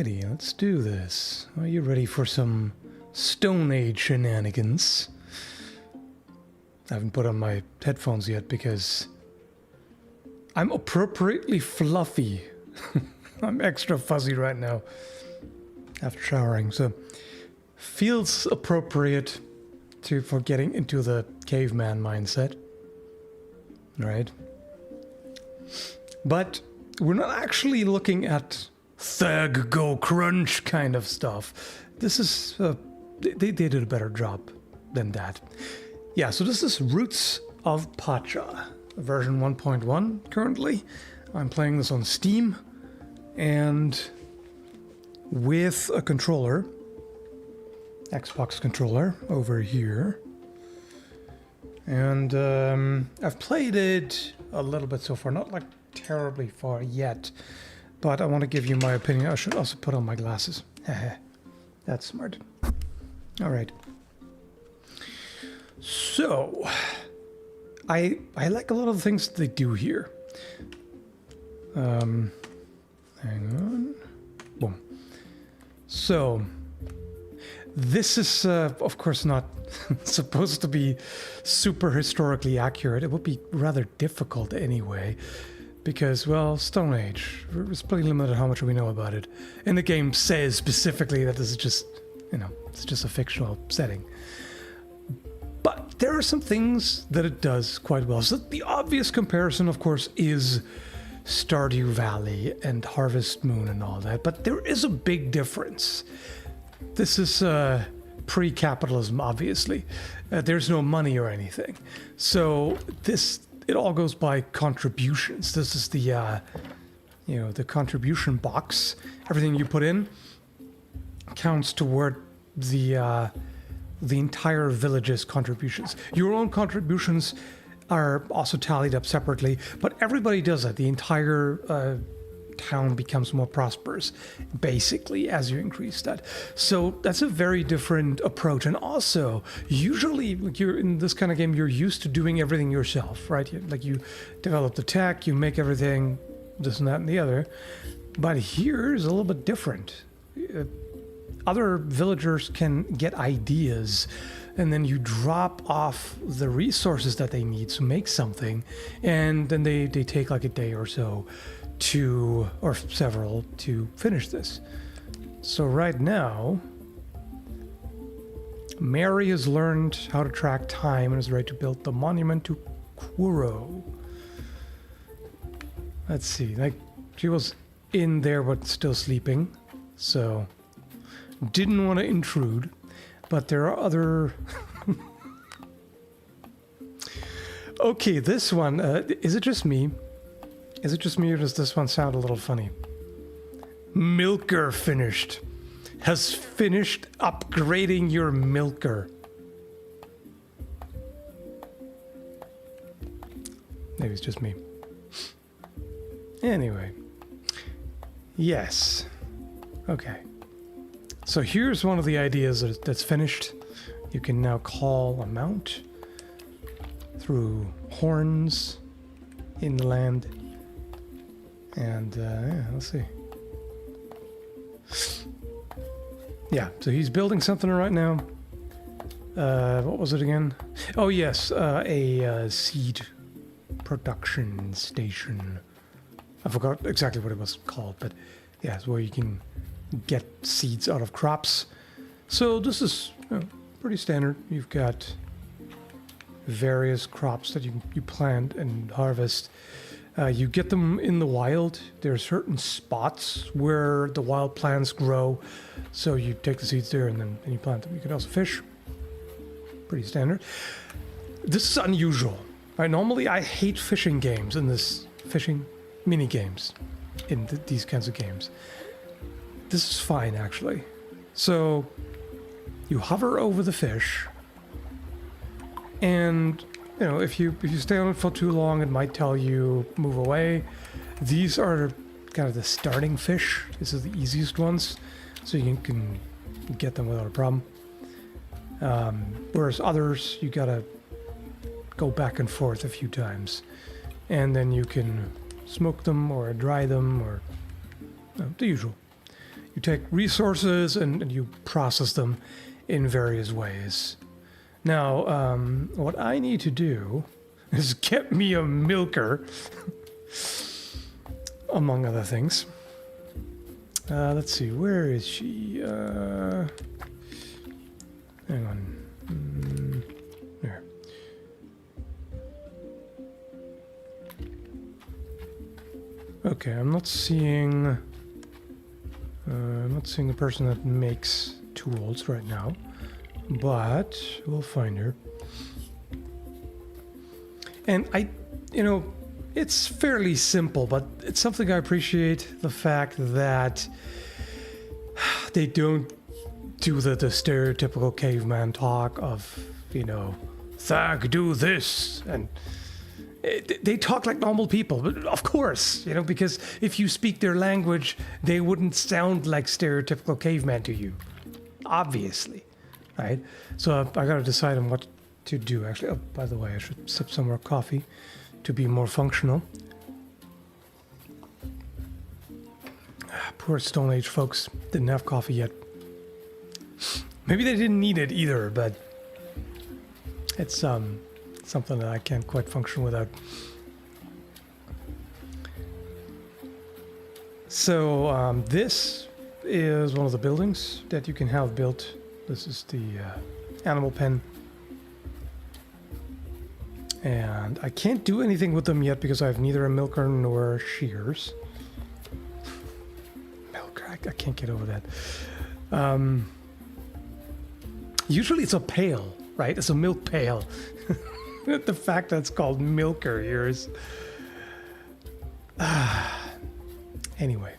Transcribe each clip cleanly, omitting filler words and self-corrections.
Alrighty, let's do this. Are you ready for some Stone Age shenanigans? I haven't put on my headphones yet because I'm appropriately fluffy. I'm extra fuzzy right now after showering, so feels appropriate for getting into the caveman mindset. Right? But we're not actually looking at thug go crunch kind of stuff. This is they did a better job than that. Yeah, so this is Roots of Pacha, version 1.1 currently. I'm playing this on Steam and with a controller, Xbox controller over here. And I've played it a little bit so far, not like terribly far yet, but I want to give you my opinion. I should also put on my glasses. That's smart. All right. So, I like a lot of the things they do here. Hang on. Boom. So, this is, of course, not supposed to be super historically accurate. It would be rather difficult anyway, because, well, Stone Age. It's pretty limited how much we know about it. And the game says specifically that this is just, you know, it's just a fictional setting. But there are some things that it does quite well. So the obvious comparison, of course, is Stardew Valley and Harvest Moon and all that. But there is a big difference. This is pre-capitalism, obviously. There's no money or anything. So it all goes by contributions. This is the, the contribution box. Everything you put in counts toward the entire village's contributions. Your own contributions are also tallied up separately, but everybody does that. The entire town becomes more prosperous, basically, as you increase that. So that's a very different approach. And also, usually, you're in this kind of game, you're used to doing everything yourself, right? Like you develop the tech, you make everything, this and that and the other. But here's a little bit different. Other villagers can get ideas, and then you drop off the resources that they need to make something, and then they take like a day or so or several to finish this. So right now, Mary has learned how to track time and is ready to build the monument to Kuro. Let's see, like she was in there but still sleeping, so didn't want to intrude, but there are other... Okay, this one, is it just me? Is it just me or does this one sound a little funny? Milker finished. Has finished upgrading your milker. Maybe it's just me. Anyway. Yes. Okay. So here's one of the ideas that's finished. You can now call a mount through horns in the land. And yeah, let's see. Yeah, so he's building something right now. What was it again? Oh yes, a seed production station. I forgot exactly what it was called, but yeah, it's where you can get seeds out of crops. So this is pretty standard. You've got various crops that you plant and harvest. You get them in the wild. There are certain spots where the wild plants grow. So you take the seeds there and then you plant them. You can also fish. Pretty standard. This is unusual. Right? Normally I hate fishing games in this fishing mini games in these kinds of games. This is fine, actually. So you hover over the fish, and you know if you stay on it for too long, it might tell you move away. These are kind of the starting fish. This is the easiest ones, so you can get them without a problem. Whereas others, you gotta go back and forth a few times, and then you can smoke them or dry them or the usual. You take resources and you process them in various ways. Now, what I need to do is get me a milker, among other things. Let's see, where is she? Hang on. There. Okay, I'm not seeing the person that makes tools right now, but we'll find her. And it's fairly simple, but it's something I appreciate, the fact that they don't do the stereotypical caveman talk of, Thag, do this, and they talk like normal people, but of course, because if you speak their language, they wouldn't sound like stereotypical caveman to you, obviously, right? So I gotta decide on what to do, actually. Oh, by the way, I should sip some more coffee to be more functional. Poor Stone Age folks didn't have coffee yet. Maybe they didn't need it either, but it's something that I can't quite function without. So this is one of the buildings that you can have built. This is the animal pen. And I can't do anything with them yet because I have neither a milker nor shears. Milker, I can't get over that. Usually it's a pail, right? It's a milk pail. The fact that it's called milker here is... Anyway.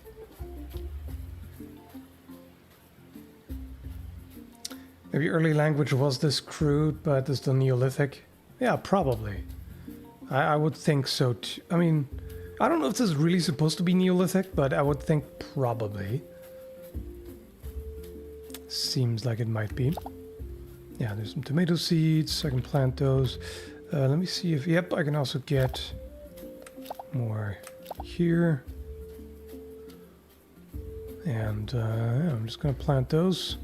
Maybe early language was this crude, but it's the Neolithic. Yeah, probably. I would think so too. I mean, I don't know if this is really supposed to be Neolithic, but I would think probably. Seems like it might be. Yeah, there's some tomato seeds. I can plant those. Let me see if... Yep, I can also get more here. And yeah, I'm just going to plant those.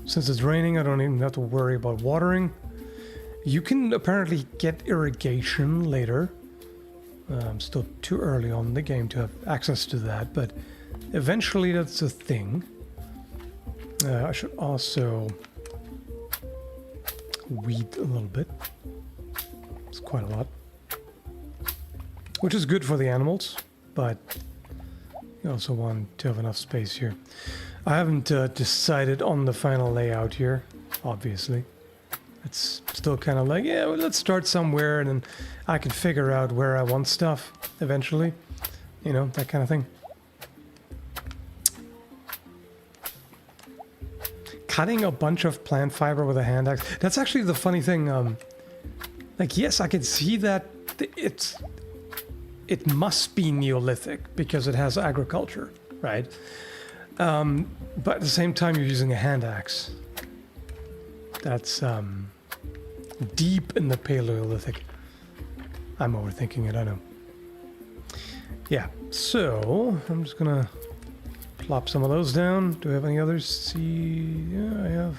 Since it's raining, I don't even have to worry about watering. You can apparently get irrigation later. Still too early on in the game to have access to that, but eventually that's a thing. I should also weed a little bit. It's quite a lot. Which is good for the animals, but you also want to have enough space here. I haven't decided on the final layout here, obviously. It's still kind of like, yeah, well, let's start somewhere and then I can figure out where I want stuff eventually. That kind of thing. Cutting a bunch of plant fiber with a hand axe. That's actually the funny thing. Like, yes, I can see that it must be Neolithic because it has agriculture, right? But at the same time, you're using a hand axe. That's deep in the Paleolithic. I'm overthinking it, I know. Yeah, so I'm just gonna plop some of those down. Do I have any others? See, yeah, I have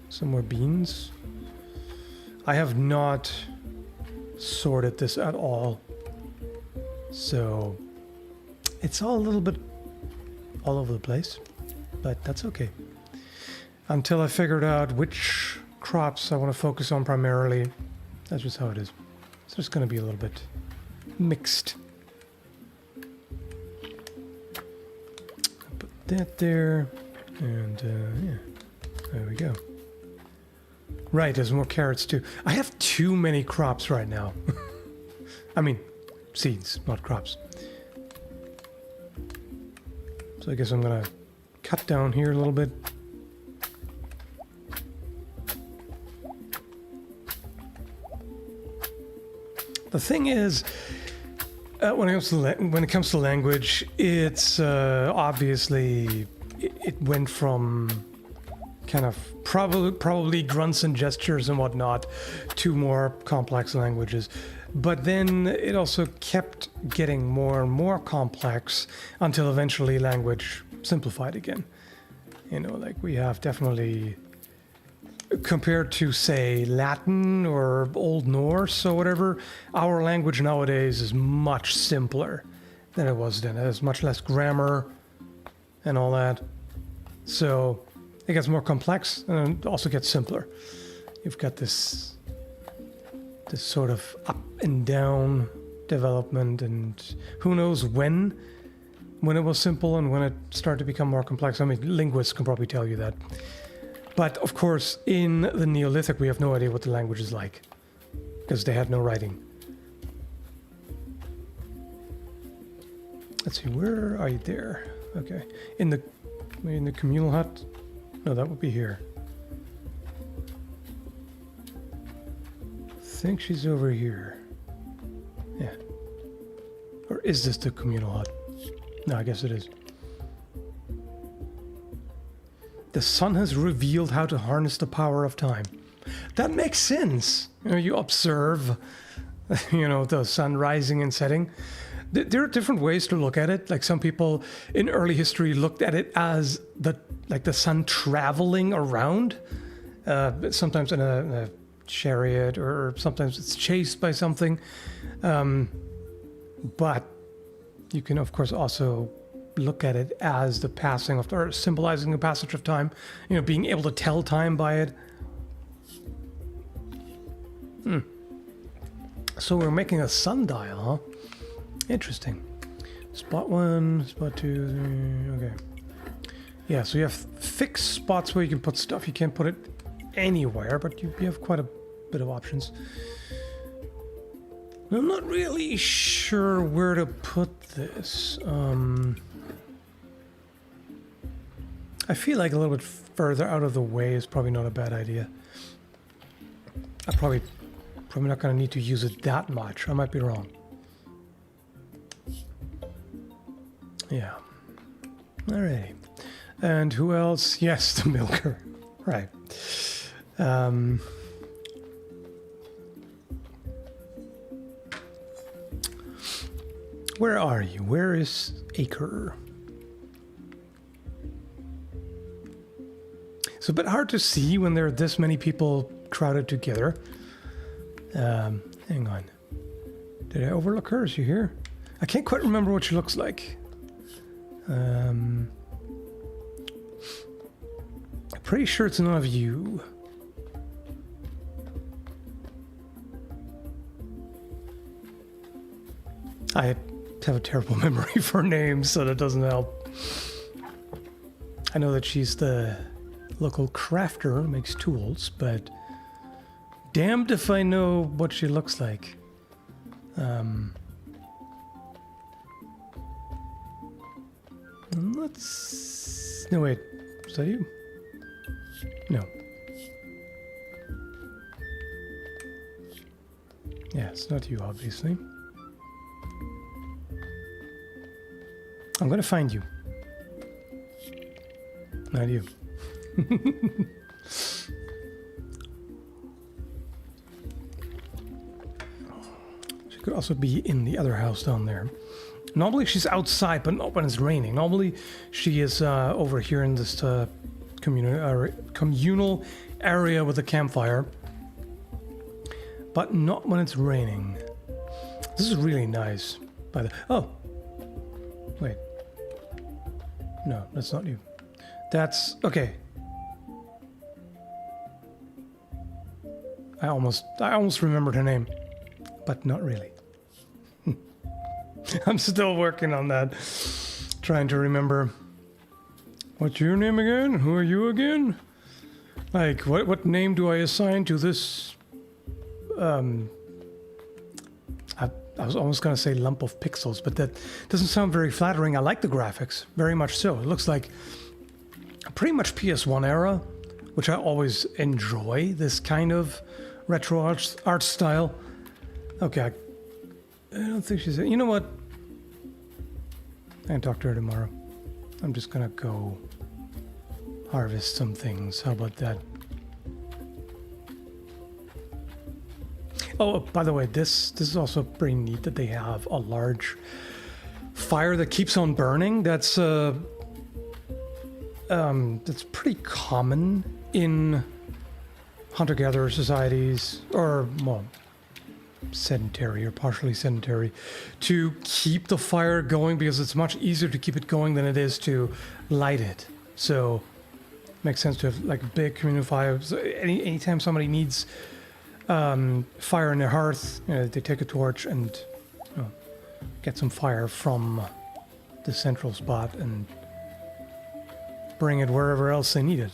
some more beans. I have not sorted this at all, so it's all a little bit all over the place, but that's okay. Until I figured out which crops I want to focus on primarily. That's just how it is. So it's going to be a little bit mixed. I'll put that there, and yeah, there we go. Right, there's more carrots too. I have too many crops right now. I mean, seeds, not crops. So I guess I'm going to cut down here a little bit. The thing is, when it comes to language, it's obviously it went from kind of probably grunts and gestures and whatnot to more complex languages. But then it also kept getting more and more complex until eventually language simplified again. You know, like we have definitely, compared to say Latin or Old Norse or whatever, our language nowadays is much simpler than it was then. It has much less grammar and all that. So it gets more complex and it also gets simpler. You've got this sort of up and down development, and who knows when it was simple and when it started to become more complex. I mean, linguists can probably tell you that. But of course, in the Neolithic, we have no idea what the language is like because they had no writing. Let's see, where are you there? Okay, in the communal hut? No, that would be here. I think she's over here. Yeah. Or is this the communal hut? No, I guess it is. The sun has revealed how to harness the power of time. That makes sense. You know, you observe, you know, the sun rising and setting. There are different ways to look at it. Like some people in early history looked at it as the sun traveling around, sometimes in a chariot, or sometimes it's chased by something. But you can, of course, also look at it as the passing of, or symbolizing the passage of time. You know, being able to tell time by it. So we're making a sundial, huh? Interesting. Spot 1, spot 2, 3, okay. Yeah, so you have fixed spots where you can put stuff. You can't put it anywhere, but you have quite a bit of options. I'm not really sure where to put this. I feel like a little bit further out of the way is probably not a bad idea. I'm probably not going to need to use it that much. I might be wrong. Yeah. Alrighty. And who else? Yes, the milker. Right. Where are you? Where is Acre? It's a bit hard to see when there are this many people crowded together. Hang on. Did I overlook her? Is she here? I can't quite remember what she looks like. I'm pretty sure it's none of you. I have a terrible memory for names, so that doesn't help. I know that she's the local crafter who makes tools, but damned if I know what she looks like. Let's... No, wait. Is that you? No. Yeah, it's not you, obviously. I'm gonna find you. Not you. She could also be in the other house down there. Normally she's outside, but not when it's raining. Normally she is over here in this communal area with a campfire. But not when it's raining. This is really nice. By the... Oh! Wait. No, that's not you. That's... Okay. I almost remembered her name. But not really. I'm still working on that. Trying to remember. What's your name again? Who are you again? Like, what name do I assign to this... I was almost going to say lump of pixels, but that doesn't sound very flattering. I like the graphics, very much so. It looks like pretty much PS1 era, which I always enjoy, this kind of retro art style. Okay, I don't think she's... You know what? I can talk to her tomorrow. I'm just going to go harvest some things. How about that? Oh, by the way, this is also pretty neat that they have a large fire that keeps on burning. That's that's pretty common in hunter-gatherer societies, or, well, sedentary or partially sedentary, to keep the fire going because it's much easier to keep it going than it is to light it. So it makes sense to have like a big community fire. So anytime somebody needs fire in their hearth, they take a torch and get some fire from the central spot and bring it wherever else they need it.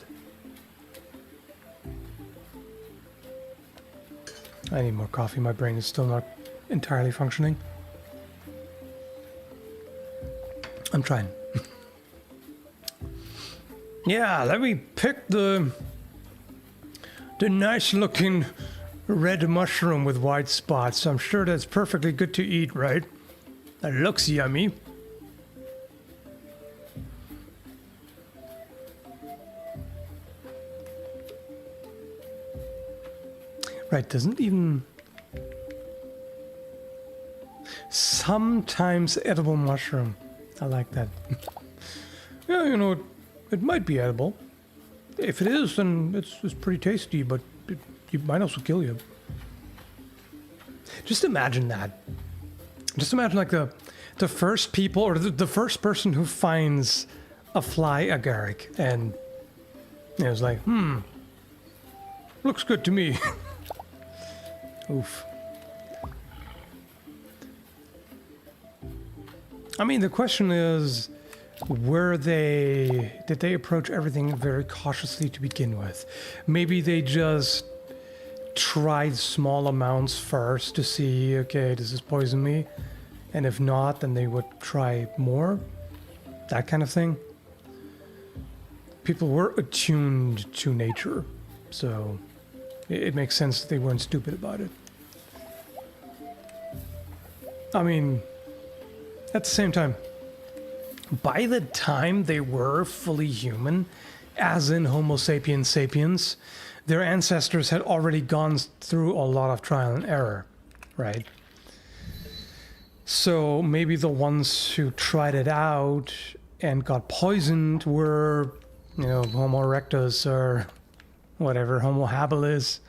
I need more coffee. My brain is still not entirely functioning. I'm trying. Yeah, let me pick the nice looking red mushroom with white spots. I'm sure that's perfectly good to eat, right? That looks yummy. Right, doesn't even... Sometimes edible mushroom. I like that. Yeah, it might be edible. If it is, then it's pretty tasty, but it might also kill you. Just imagine that. Just imagine like the first people, or the first person who finds a fly agaric, and it's like, looks good to me. Oof. I mean, the question is, did they approach everything very cautiously to begin with? Maybe they just tried small amounts first to see, okay, does this poison me? And if not, then they would try more. That kind of thing. People were attuned to nature, so it makes sense that they weren't stupid about it. I mean, at the same time, by the time they were fully human, as in Homo sapiens sapiens, their ancestors had already gone through a lot of trial and error, right? So maybe the ones who tried it out and got poisoned were, Homo erectus or whatever, Homo habilis.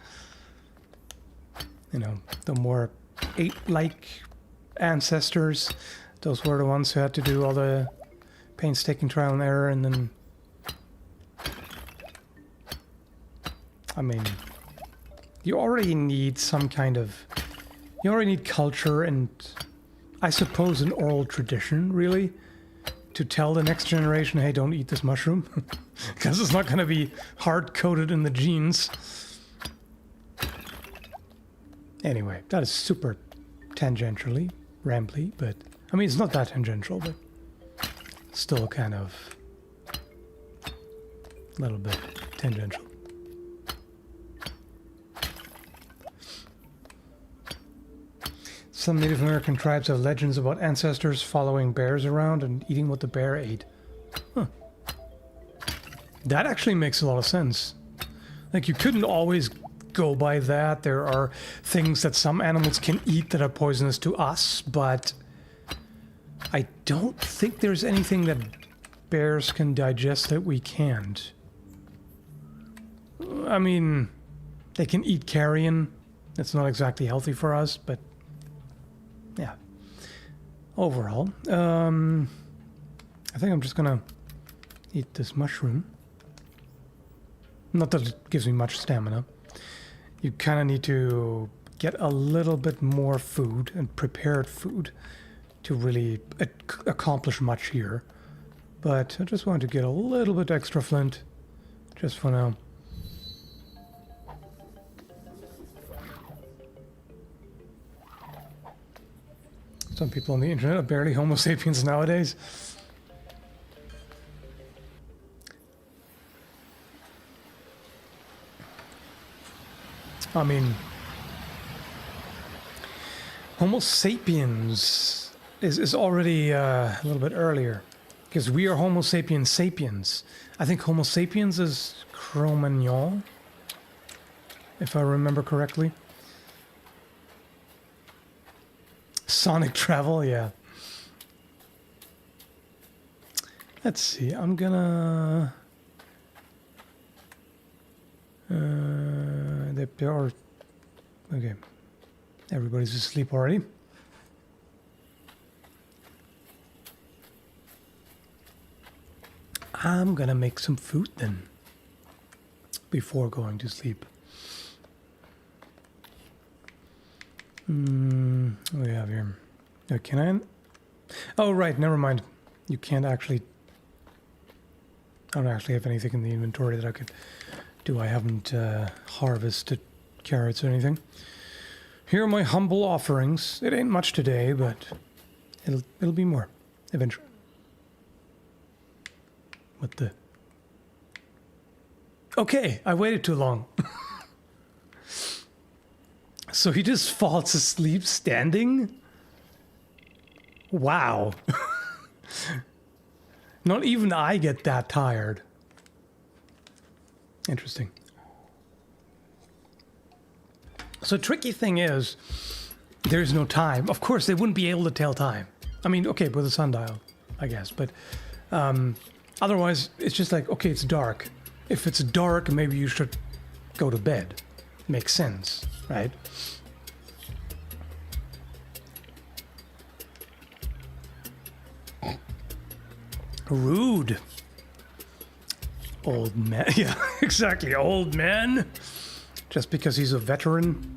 The more ape-like ancestors. Those were the ones who had to do all the painstaking trial and error, and then... I mean, you already need some kind of... You already need culture and, I suppose, an oral tradition, really, to tell the next generation, hey, don't eat this mushroom. Because it's not going to be hard-coded in the genes. Anyway, that is super tangentially rambly, but... I mean, it's not that tangential, but still kind of a little bit tangential. Some Native American tribes have legends about ancestors following bears around and eating what the bear ate. Huh. That actually makes a lot of sense. Like, you couldn't always go by that. There are things that some animals can eat that are poisonous to us, but I don't think there's anything that bears can digest that we can't. I mean, they can eat carrion. It's not exactly healthy for us, but yeah. Overall, I think I'm just gonna eat this mushroom. Not that it gives me much stamina. You kind of need to get a little bit more food and prepared food to really accomplish much here. But I just wanted to get a little bit extra flint, just for now. Some people on the internet are barely Homo sapiens nowadays. I mean, Homo sapiens is already a little bit earlier, because we are Homo sapiens sapiens. I think Homo sapiens is Cro-Magnon, if I remember correctly. Sonic travel, yeah. Let's see, I'm gonna They are... Okay. Everybody's asleep already. I'm gonna make some food then. Before going to sleep. What do we have here? Can I? Oh, right, never mind. You can't actually... I don't actually have anything in the inventory that I could do. I haven't harvested carrots or anything. Here are my humble offerings. It ain't much today, but it'll be more eventually. What the... Okay, I waited too long. So he just falls asleep standing? Wow. Not even I get that tired. Interesting. So tricky thing is, there's no time. Of course, they wouldn't be able to tell time. I mean, okay, with a sundial, I guess. But otherwise, it's just like, okay, it's dark. If it's dark, maybe you should go to bed. Makes sense, right? Rude. Old man. Yeah, exactly. Old man. Just because he's a veteran.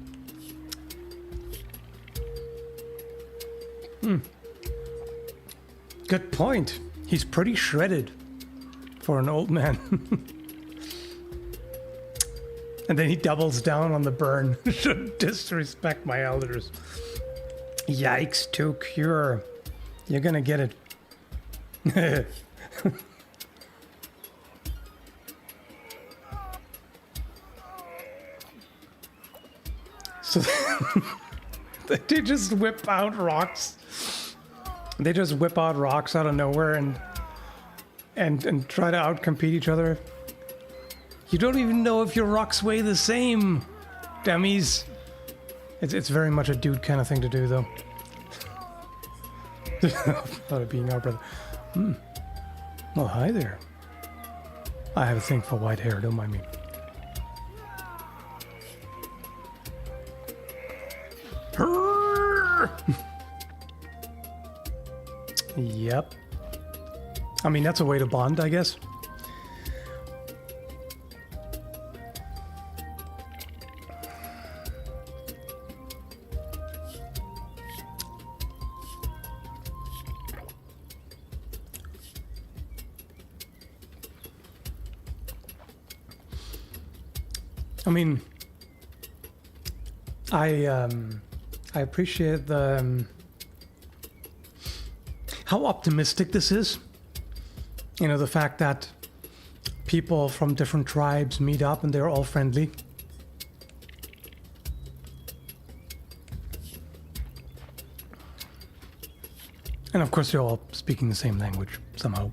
Good point. He's pretty shredded for an old man. And then he doubles down on the burn. Shouldn't disrespect my elders. Yikes, too cure. You're gonna get it. So they just whip out rocks. They just whip out rocks out of nowhere and try to outcompete each other. You don't even know if your rocks weigh the same, dummies. It's very much a dude kind of thing to do, though. Thought of being our brother. Well, hi there. I have a thing for white hair, don't mind me. Yep. I mean, that's a way to bond, I guess. I mean, I appreciate the how optimistic this is. You know, the fact that people from different tribes meet up and they're all friendly. And of course, they're all speaking the same language somehow.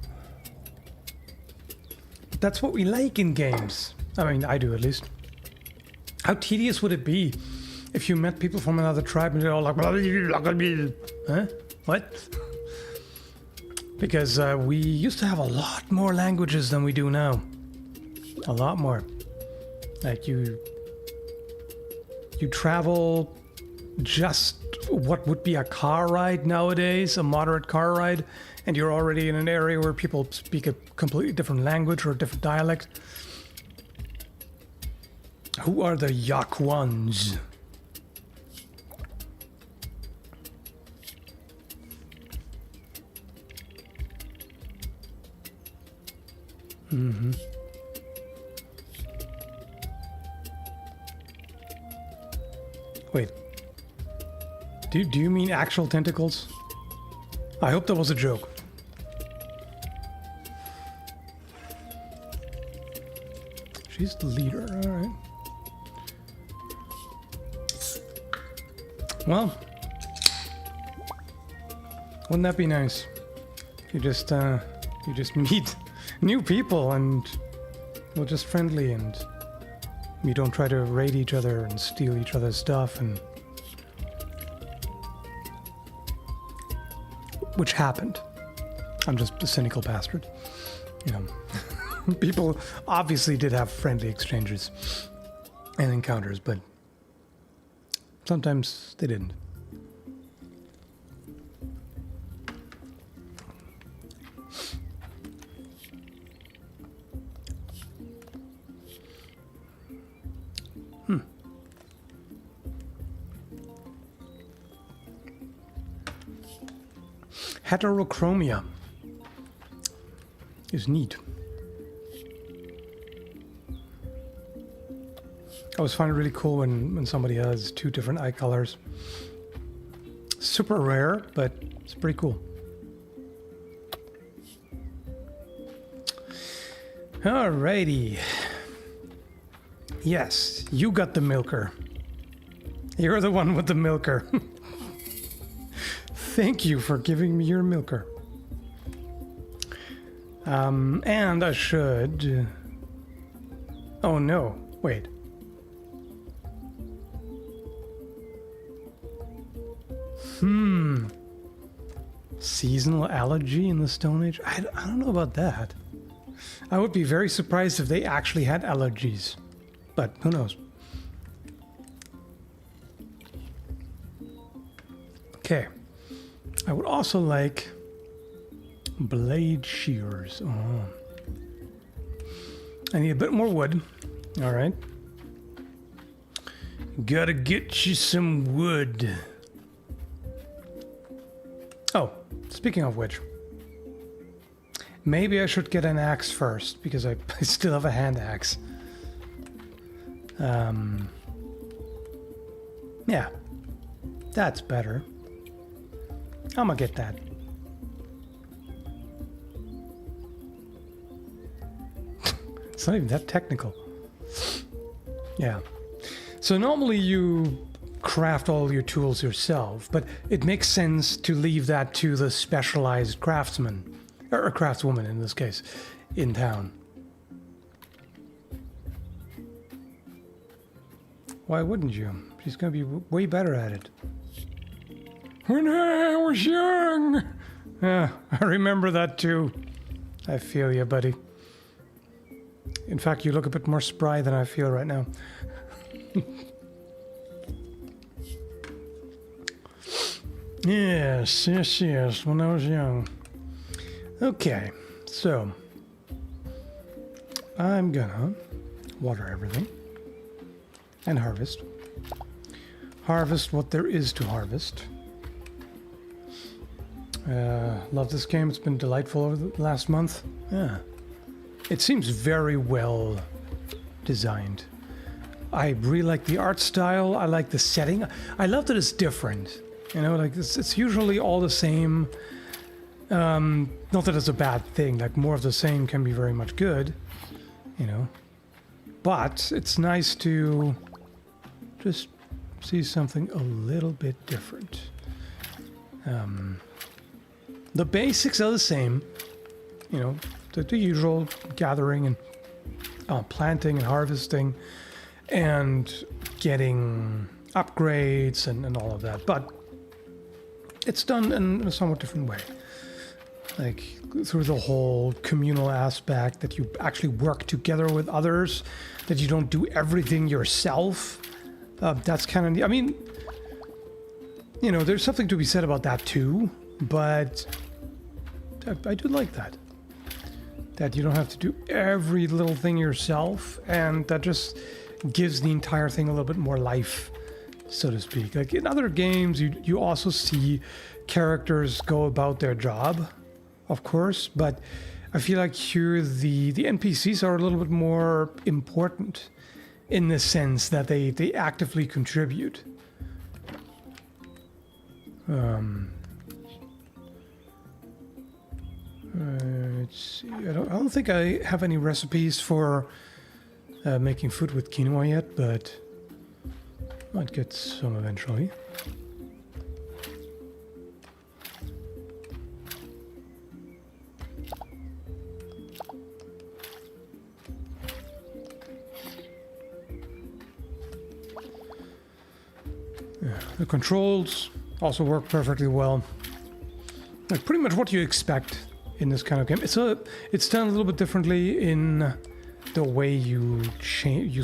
But that's what we like in games. I mean, I do at least. How tedious would it be if you met people from another tribe and they're all like, huh? What? Because we used to have a lot more languages than we do now. A lot more. Like you travel just what would be a car ride nowadays, a moderate car ride, and you're already in an area where people speak a completely different language or a different dialect. Who are the Yakwans? Mm-hmm. Wait. Do you mean actual tentacles? I hope that was a joke. She's the leader, alright. Well, wouldn't that be nice? You just meet new people and we're just friendly and you don't try to raid each other and steal each other's stuff and which happened. I'm just a cynical bastard, you know. People obviously did have friendly exchanges and encounters, but sometimes they didn't. Heterochromia is neat. I always find it really cool when somebody has two different eye colors. Super rare, but it's pretty cool. Alrighty. Yes, you got the milker. You're the one with the milker. Thank you for giving me your milker. And I should... Oh no, wait. Seasonal allergy in the Stone Age? I don't know about that. I would be very surprised if they actually had allergies. But who knows? Okay. I would also like blade shears. Oh. I need a bit more wood. All right. Gotta get you some wood. Oh, speaking of which, maybe I should get an axe first because I still have a hand axe. Yeah, that's better. I'm gonna get that. It's not even that technical. Yeah. So normally you craft all your tools yourself, but it makes sense to leave that to the specialized craftsman, or craftswoman in this case, in town. Why wouldn't you? She's gonna be way better at it. When I was young! Yeah, I remember that too. I feel you, buddy. In fact, you look a bit more spry than I feel right now. Yes, when I was young. Okay, so I'm gonna water everything and harvest. Harvest what there is to harvest. Love this game. It's been delightful over the last month. Yeah. It seems very well designed. I really like the art style. I like the setting. I love that it's different. You know, like it's usually all the same. Not that it's a bad thing. Like more of the same can be very much good. You know. But it's nice to just see something a little bit different. The basics are the same. You know, the usual gathering and planting and harvesting and getting upgrades and all of that. But it's done in a somewhat different way. Like through the whole communal aspect that you actually work together with others, that you don't do everything yourself. That's kind of, I mean, you know, there's something to be said about that too, but I do like that. That you don't have to do every little thing yourself, and that just gives the entire thing a little bit more life, so to speak. Like in other games, you also see characters go about their job, of course, but I feel like here the NPCs are a little bit more important in the sense that they actively contribute. Let's see. I don't think I have any recipes for making food with quinoa yet, but might get some eventually. Yeah, the controls also work perfectly well. Like pretty much what you expect in this kind of game. It's done a little bit differently in the way you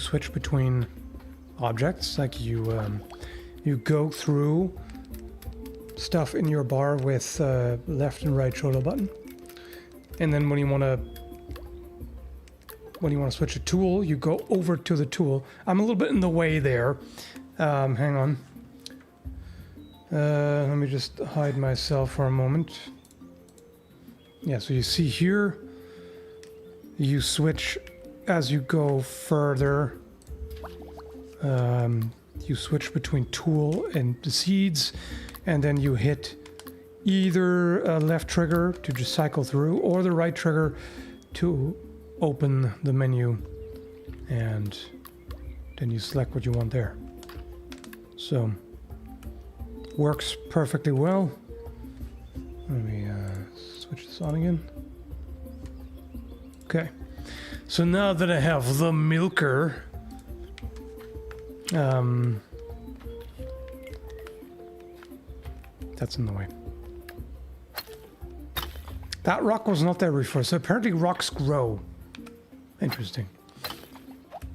switch between objects. Like you go through stuff in your bar with left and right shoulder button, and then when you want to switch a tool, you go over to the tool. I'm a little bit in the way there. Hang on. Let me just hide myself for a moment. Yeah, so you see here, you switch as you go further. You switch between tool and the seeds, and then you hit either a left trigger to just cycle through, or the right trigger to open the menu, and then you select what you want there. So, works perfectly well. Let me switch this on again. Okay, so now that I have the milker, that's in the way. That rock was not there before, so apparently rocks grow. Interesting.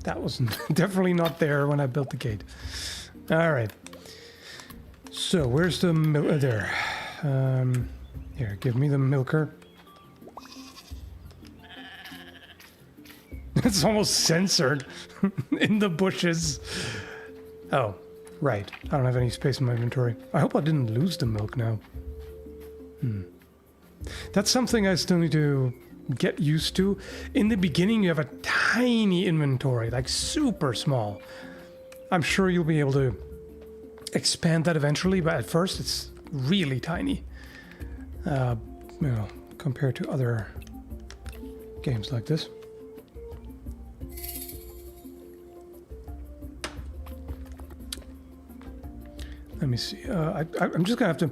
That was definitely not there when I built the gate. All right. So where's the there? Here, give me the milker. It's almost censored in the bushes. Oh, right. I don't have any space in my inventory. I hope I didn't lose the milk now. That's something I still need to get used to. In the beginning, you have a tiny inventory, like super small. I'm sure you'll be able to expand that eventually, but at first it's really tiny. You know, compared to other games like this. Let me see. I'm just gonna have to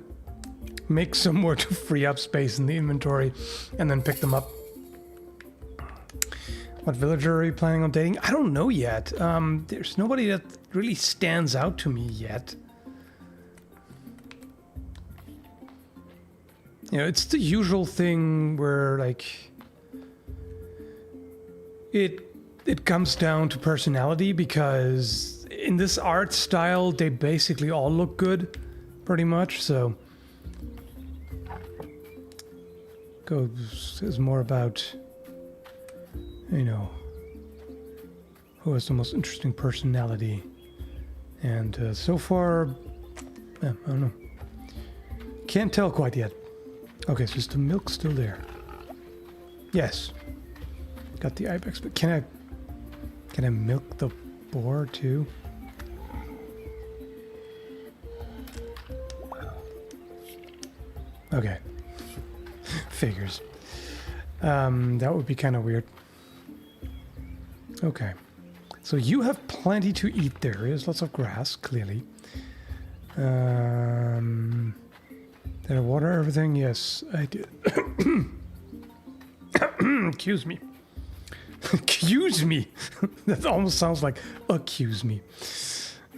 make some more to free up space in the inventory and then pick them up. What villager are you planning on dating? I don't know yet. There's nobody that really stands out to me yet. You know, it's the usual thing where, like, it comes down to personality, because in this art style, they basically all look good, pretty much, so is more about, you know, who has the most interesting personality. And so far, yeah, I don't know. Can't tell quite yet. Okay, so is the milk still there? Yes. Got the ibex, but can I milk the boar too? Okay. Figures. That would be kind of weird. Okay. So you have plenty to eat there. There's lots of grass, clearly. Did I water everything? Yes, I did. Excuse me. Excuse me. That almost sounds like accuse me.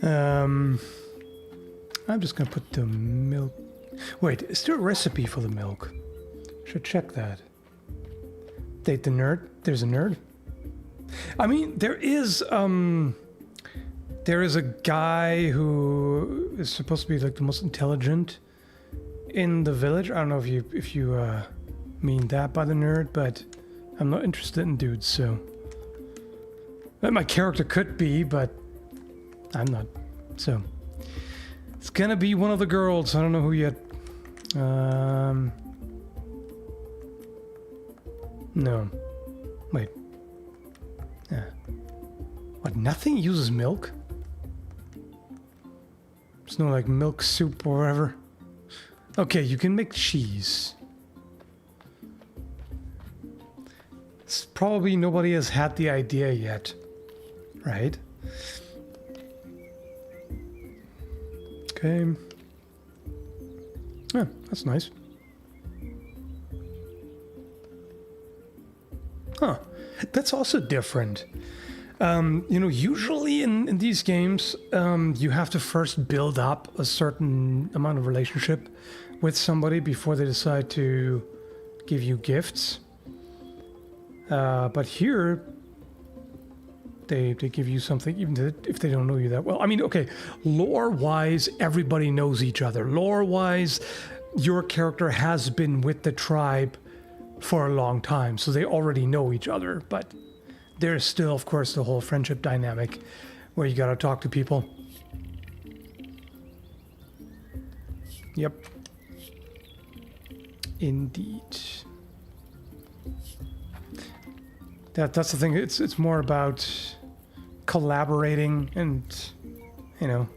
I'm just gonna put the milk. Wait, is there a recipe for the milk? Should check that. Date the nerd. There's a nerd. I mean, there is a guy who is supposed to be like the most intelligent in the village. I don't know if you mean that by the nerd, but I'm not interested in dudes, so my character could be, but I'm not. So it's gonna be one of the girls. I don't know who yet. No. Wait. Yeah. What? Nothing uses milk? There's no like milk soup or whatever. Okay, you can make cheese. It's probably nobody has had the idea yet, right? Okay. Yeah, that's nice. Huh. That's also different. You know, usually in these games, you have to first build up a certain amount of relationship with somebody before they decide to give you gifts. But here, they give you something, even if they don't know you that well. I mean, okay, lore-wise, everybody knows each other. Lore-wise, your character has been with the tribe for a long time, so they already know each other. But there's still, of course, the whole friendship dynamic where you gotta talk to people. Yep. Indeed. That's the thing. It's more about collaborating, and you know,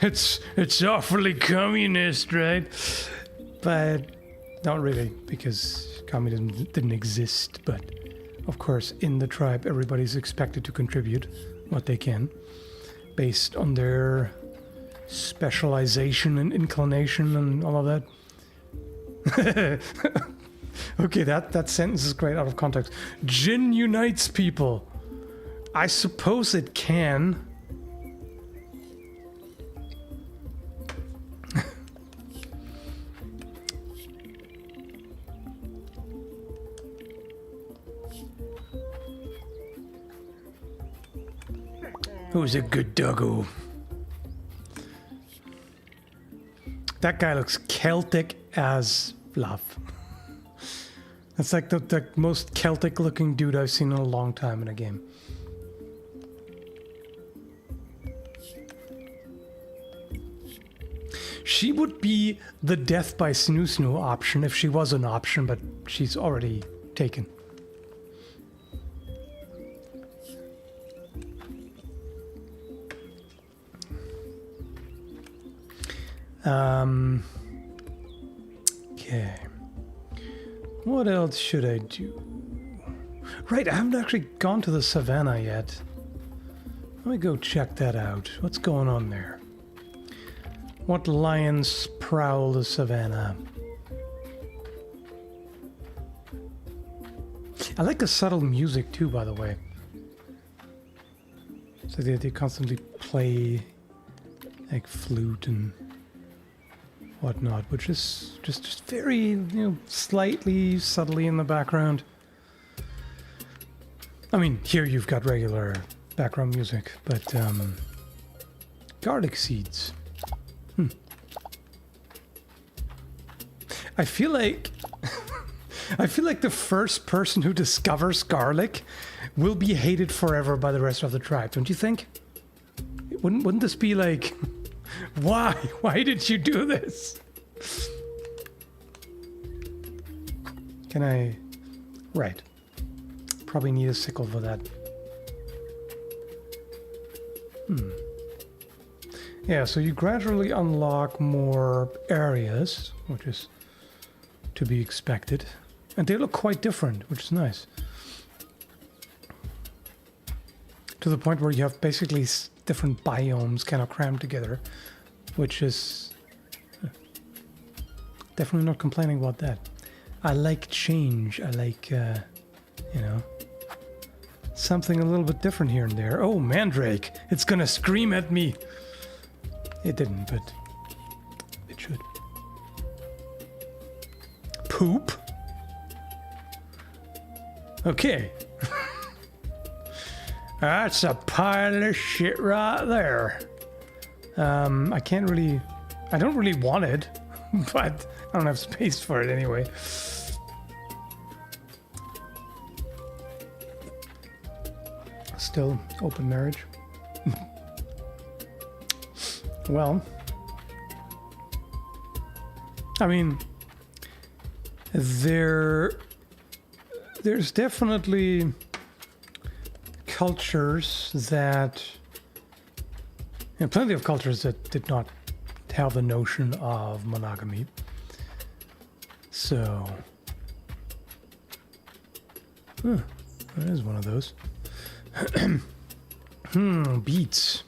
it's awfully communist, right? But not really, because communism didn't exist. But of course, in the tribe, everybody's expected to contribute what they can based on their specialization and inclination and all of that. Okay, that sentence is great out of context. Jinn unites people. I suppose it can. Who's a good doggo? That guy looks Celtic as love. That's like the most Celtic looking dude I've seen in a long time in a game. She would be the death by snoo snoo option if she was an option, but she's already taken. Okay. What else should I do? Right, I haven't actually gone to the savannah yet. Let me go check that out. What's going on there? What lions prowl the savannah? I like the subtle music too, by the way. So they constantly play like flute and whatnot, which is just very, you know, slightly subtly in the background. I mean, here you've got regular background music, but garlic seeds. I feel like the first person who discovers garlic will be hated forever by the rest of the tribe, don't you think? Wouldn't this be like, why? Why did you do this? Can I... Right. Probably need a sickle for that. Yeah, so you gradually unlock more areas, which is to be expected. And they look quite different, which is nice. To the point where you have basically different biomes kind of crammed together, which is definitely not complaining about that. I like change. I like, you know, something a little bit different here and there. Oh, Mandrake! It's gonna scream at me! It didn't, but it should. Poop? Okay. That's a pile of shit right there. I can't really... I don't really want it, but I don't have space for it anyway. Still open marriage. Well, I mean, there's definitely cultures that, and plenty of cultures that did not have the notion of monogamy. So, that is one of those. Beets.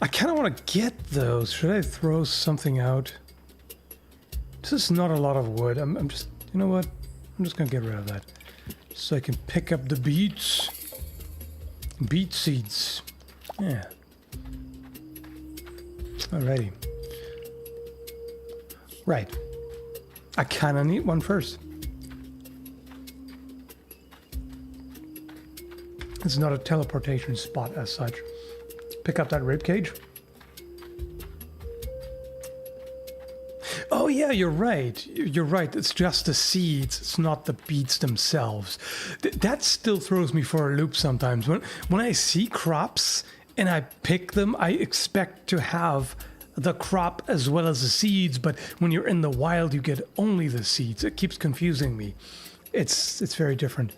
I kind of want to get those. Should I throw something out? This is not a lot of wood. I'm just, you know what? I'm just going to get rid of that. So I can pick up the beets. Beet seeds. Yeah. Alrighty. Right. I kind of need one first. It's not a teleportation spot as such. Pick up that ribcage. Oh yeah, you're right. You're right. It's just the seeds. It's not the beets themselves. That still throws me for a loop sometimes. When I see crops and I pick them, I expect to have the crop as well as the seeds. But when you're in the wild, you get only the seeds. It keeps confusing me. It's very different.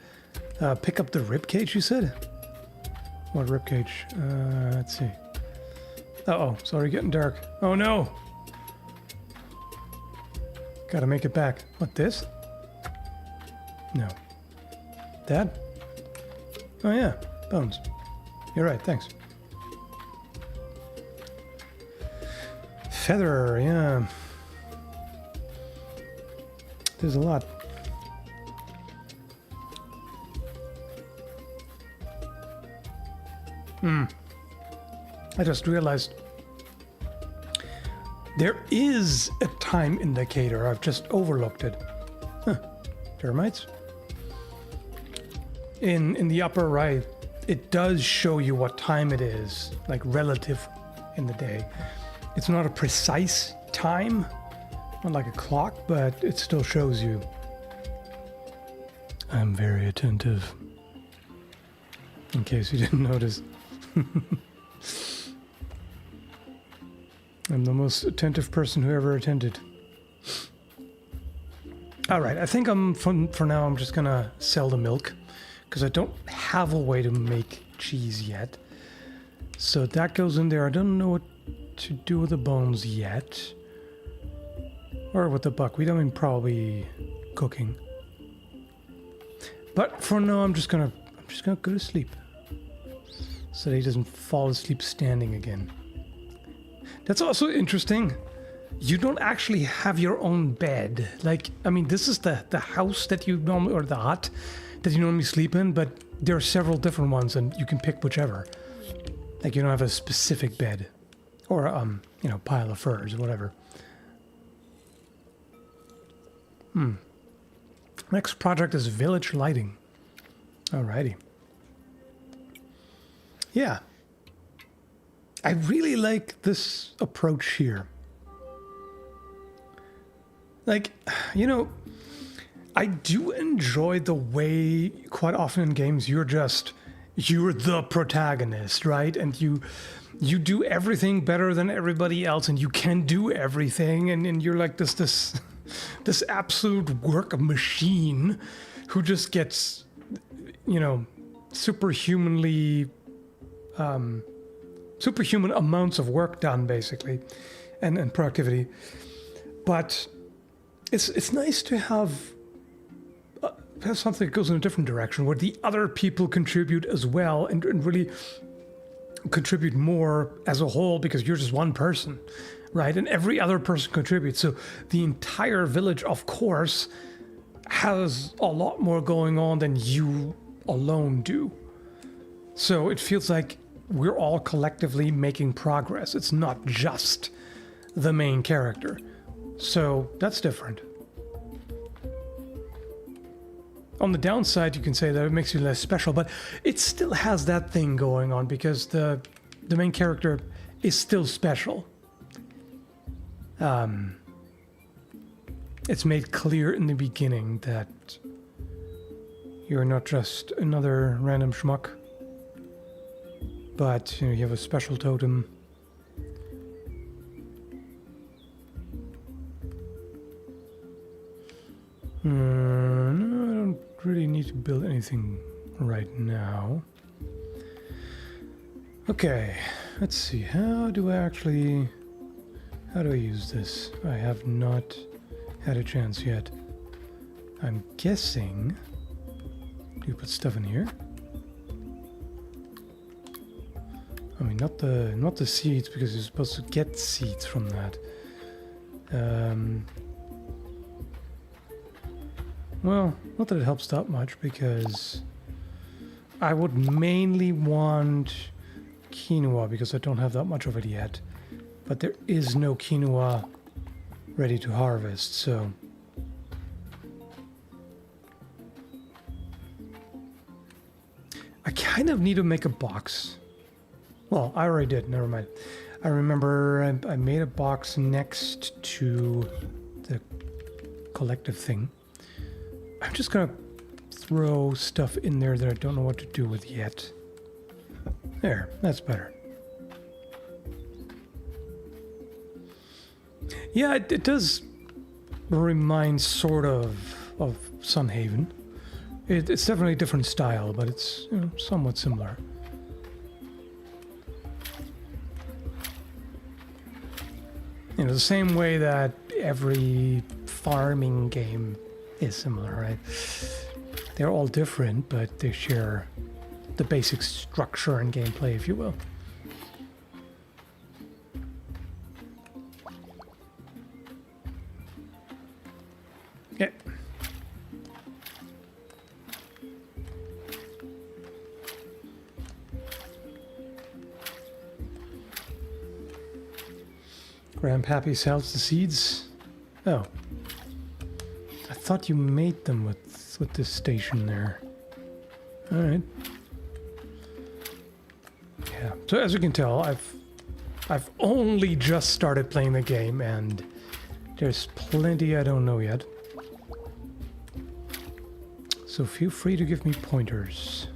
Pick up the ribcage, you said? What ribcage? Let's see. Uh-oh, it's already getting dark. Oh no! Gotta make it back. What, this? No. That? Oh yeah, bones. You're right, thanks. Feather, yeah. There's a lot. I just realized there is a time indicator. I've just overlooked it. Huh. Termites? In the upper right, it does show you what time it is, like relative in the day. It's not a precise time, not like a clock, but it still shows you. I'm very attentive, in case you didn't notice. I'm the most attentive person who ever attended. All right, I think for now I'm just gonna sell the milk because I don't have a way to make cheese yet. So that goes in there. I don't know what to do with the bones yet, or with the buckwheat. I mean, probably cooking. But for now, I'm just gonna go to sleep so that he doesn't fall asleep standing again. That's also interesting. You don't actually have your own bed. Like, I mean, this is the house that you normally, or the hut that you normally sleep in, but there are several different ones and you can pick whichever. Like, you don't have a specific bed or, you know, pile of furs or whatever. Next project is village lighting. Alrighty. Yeah. I really like this approach here. Like, you know, I do enjoy the way quite often in games you're the protagonist, right? And you do everything better than everybody else and you can do everything and you're like this absolute work machine who just gets, you know, superhuman amounts of work done, basically, and productivity. But it's nice to have something that goes in a different direction, where the other people contribute as well and really contribute more as a whole, because you're just one person, right? And every other person contributes. So the entire village, of course, has a lot more going on than you alone do. So it feels like we're all collectively making progress. It's not just the main character. So that's different. On the downside, you can say that it makes you less special, but it still has that thing going on because the main character is still special. It's made clear in the beginning that you're not just another random schmuck, but you know, you have a special totem. No, I don't really need to build anything right now. Okay, let's see. How do I use this? I have not had a chance yet. I'm guessing. Do you put stuff in here? I mean, not the seeds, because you're supposed to get seeds from that. Well, not that it helps that much, because I would mainly want quinoa, because I don't have that much of it yet. But there is no quinoa ready to harvest, so... I I kind of need to make a box. Well, I already did. Never mind. I remember I made a box next to the collective thing. I'm just gonna throw stuff in there that I don't know what to do with yet. There, that's better. Yeah, it does remind sort of Sunhaven. It's definitely a different style, but it's, you know, somewhat similar. You know, the same way that every farming game is similar, right? They're all different, but they share the basic structure and gameplay, if you will. Yeah. Grandpappy sells the seeds. Oh. I thought you made them with this station there. Alright. Yeah. So as you can tell, I've only just started playing the game and there's plenty I don't know yet. So feel free to give me pointers.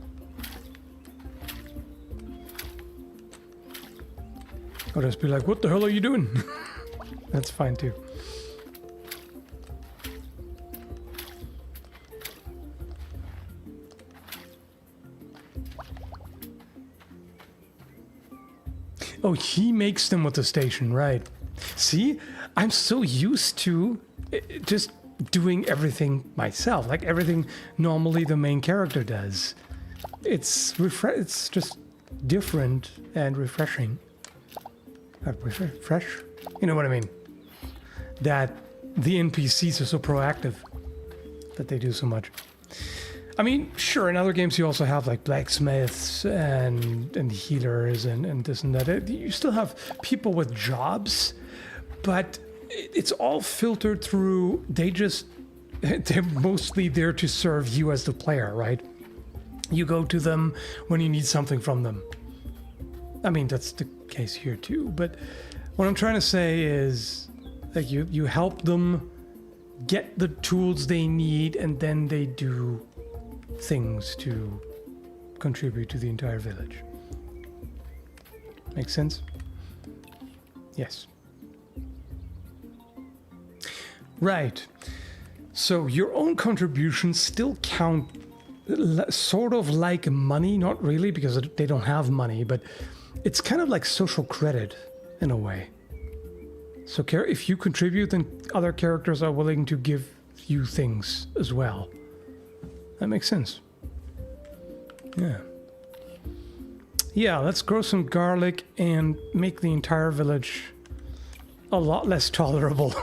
Or just be like, what the hell are you doing? That's fine too. Oh, he makes them with the station, right. See, I'm so used to just doing everything myself, like everything normally the main character does. It's just different and refreshing. Fresh? You know what I mean? That the NPCs are so proactive that they do so much. I mean, sure, in other games you also have like blacksmiths and healers and this and that. You still have people with jobs, but it's all filtered through, they're mostly there to serve you as the player, right? You go to them when you need something from them. I mean, that's the case here too, but what I'm trying to say is, like, you help them get the tools they need, and then they do things to contribute to the entire village. Make sense? Yes. Right. So your own contributions still count sort of like money, not really, because they don't have money, but it's kind of like social credit in a way. So if you contribute, then other characters are willing to give you things as well. That makes sense. Yeah. Yeah, let's grow some garlic and make the entire village a lot less tolerable.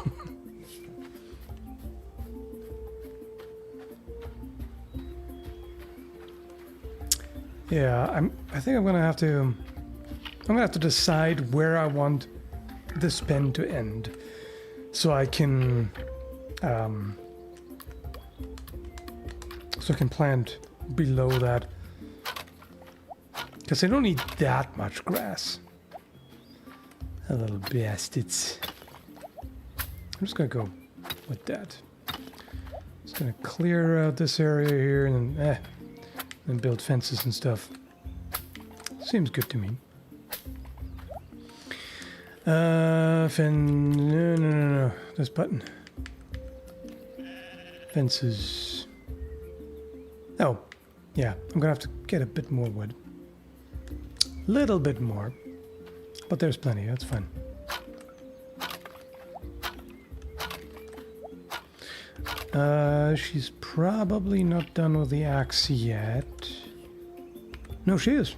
Yeah, I think I'm gonna have to decide where I want the spend to end, so I can plant below that, because I don't need that much grass. A little bastards. I'm just gonna go with that. Just gonna clear out this area here and build fences and stuff. Seems good to me. No. This button. Fences. Oh, yeah. I'm gonna have to get a bit more wood. Little bit more. But there's plenty. That's fine. She's probably not done with the axe yet. No, she is.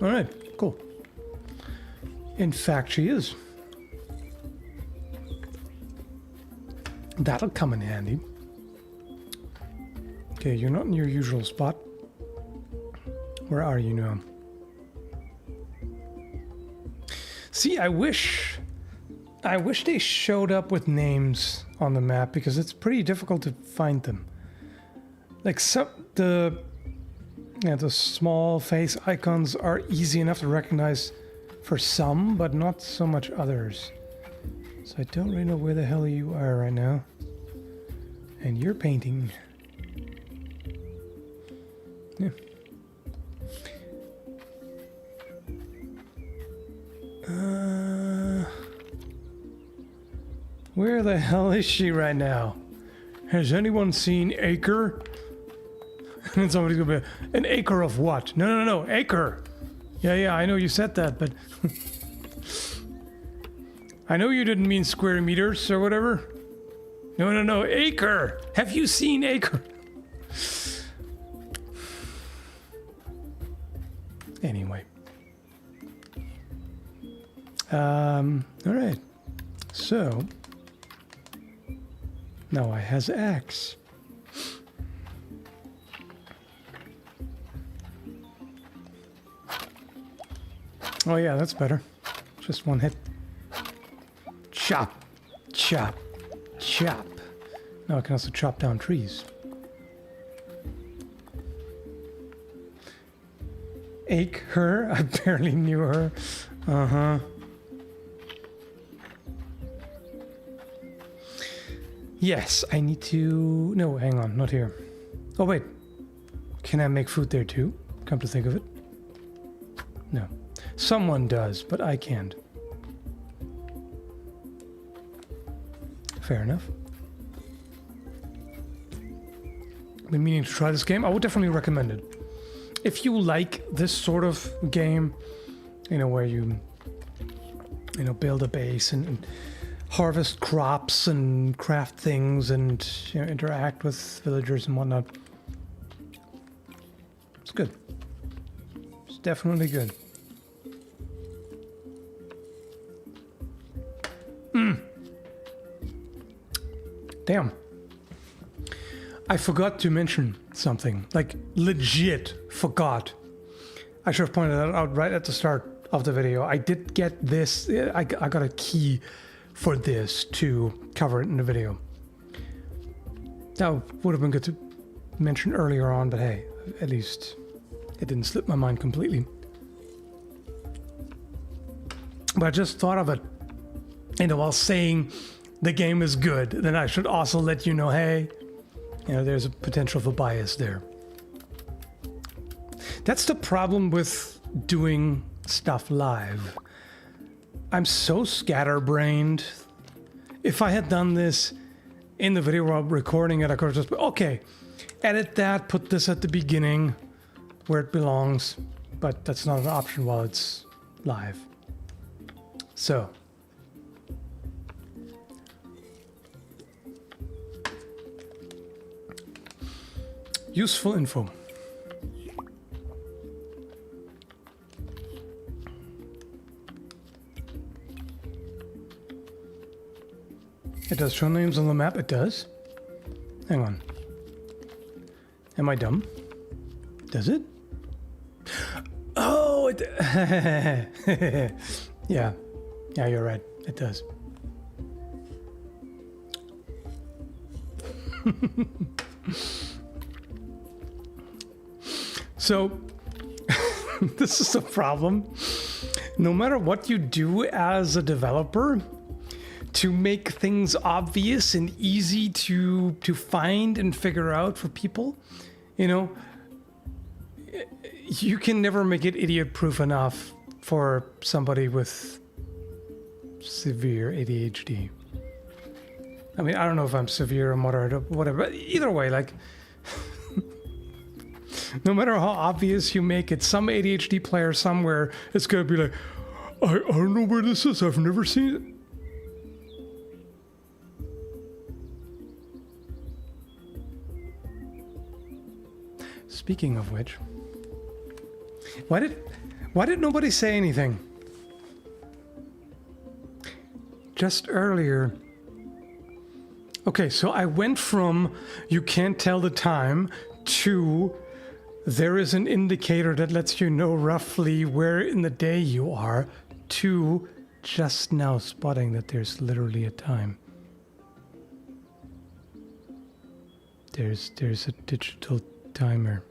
All right, cool. In fact, she is. That'll come in handy. Okay, you're not in your usual spot. Where are you now? See, I wish they showed up with names on the map, because it's pretty difficult to find them. Like Yeah, the small face icons are easy enough to recognize for some, but not so much others. So I don't really know where the hell you are right now. And you're painting. Yeah. Where the hell is she right now? Has anyone seen Acre? And somebody's gonna be, an acre of what? No, acre! Yeah, I know you said that, but... I know you didn't mean square meters or whatever. No, acre! Have you seen acre? Anyway. Alright. So... now I has axe. Oh yeah, that's better. Just one hit. Chop, chop, chop. Now I can also chop down trees. Ache her? I barely knew her. Uh-huh. Yes, I need to... no, hang on, not here. Oh wait. Can I make food there too? Come to think of it. No. Someone does, but I can't. Fair enough. I've been meaning to try this game. I would definitely recommend it. If you like this sort of game, you know, where you build a base and harvest crops and craft things and, you know, interact with villagers and whatnot. It's good. It's definitely good. Damn. I forgot to mention something. Like, legit forgot. I should have pointed that out right at the start of the video. I did get this. I got a key for this to cover it in the video. That would have been good to mention earlier on, but hey, at least it didn't slip my mind completely. But I just thought of it, you know, while saying the game is good, then I should also let you know, hey, you know, there's a potential for bias there. That's the problem with doing stuff live. I'm so scatterbrained. If I had done this in the video while recording it, I could have just, okay, edit that, put this at the beginning where it belongs, but that's not an option while it's live. So. Useful info. It does show names on the map. It does. Hang on. Am I dumb? Does it? Oh, it... Yeah. Yeah, you're right. It does. So, this is a problem. No matter what you do as a developer, to make things obvious and easy to find and figure out for people, you know, you can never make it idiot-proof enough for somebody with severe ADHD. I mean, I don't know if I'm severe or moderate or whatever, but either way, like, no matter how obvious you make it, some ADHD player somewhere is going to be like, I don't know where this is, I've never seen it. Speaking of which, why did nobody say anything? Just earlier. Okay, so I went from you can't tell the time to there is an indicator that lets you know roughly where in the day you are to just now spotting that there's literally a time. There's a digital timer.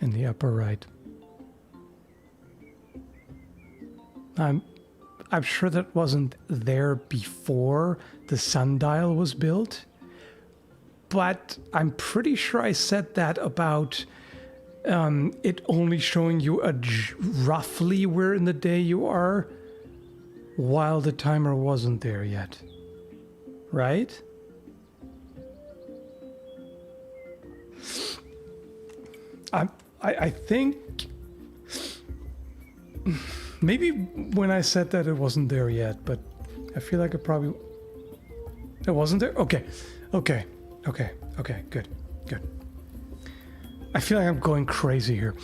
in the upper right. I'm sure that wasn't there before the sundial was built, but I'm pretty sure I said that about it only showing you roughly where in the day you are while the timer wasn't there yet. Right? I think maybe when I said that it wasn't there yet, but I feel like it wasn't there? Okay, good. I feel like I'm going crazy here.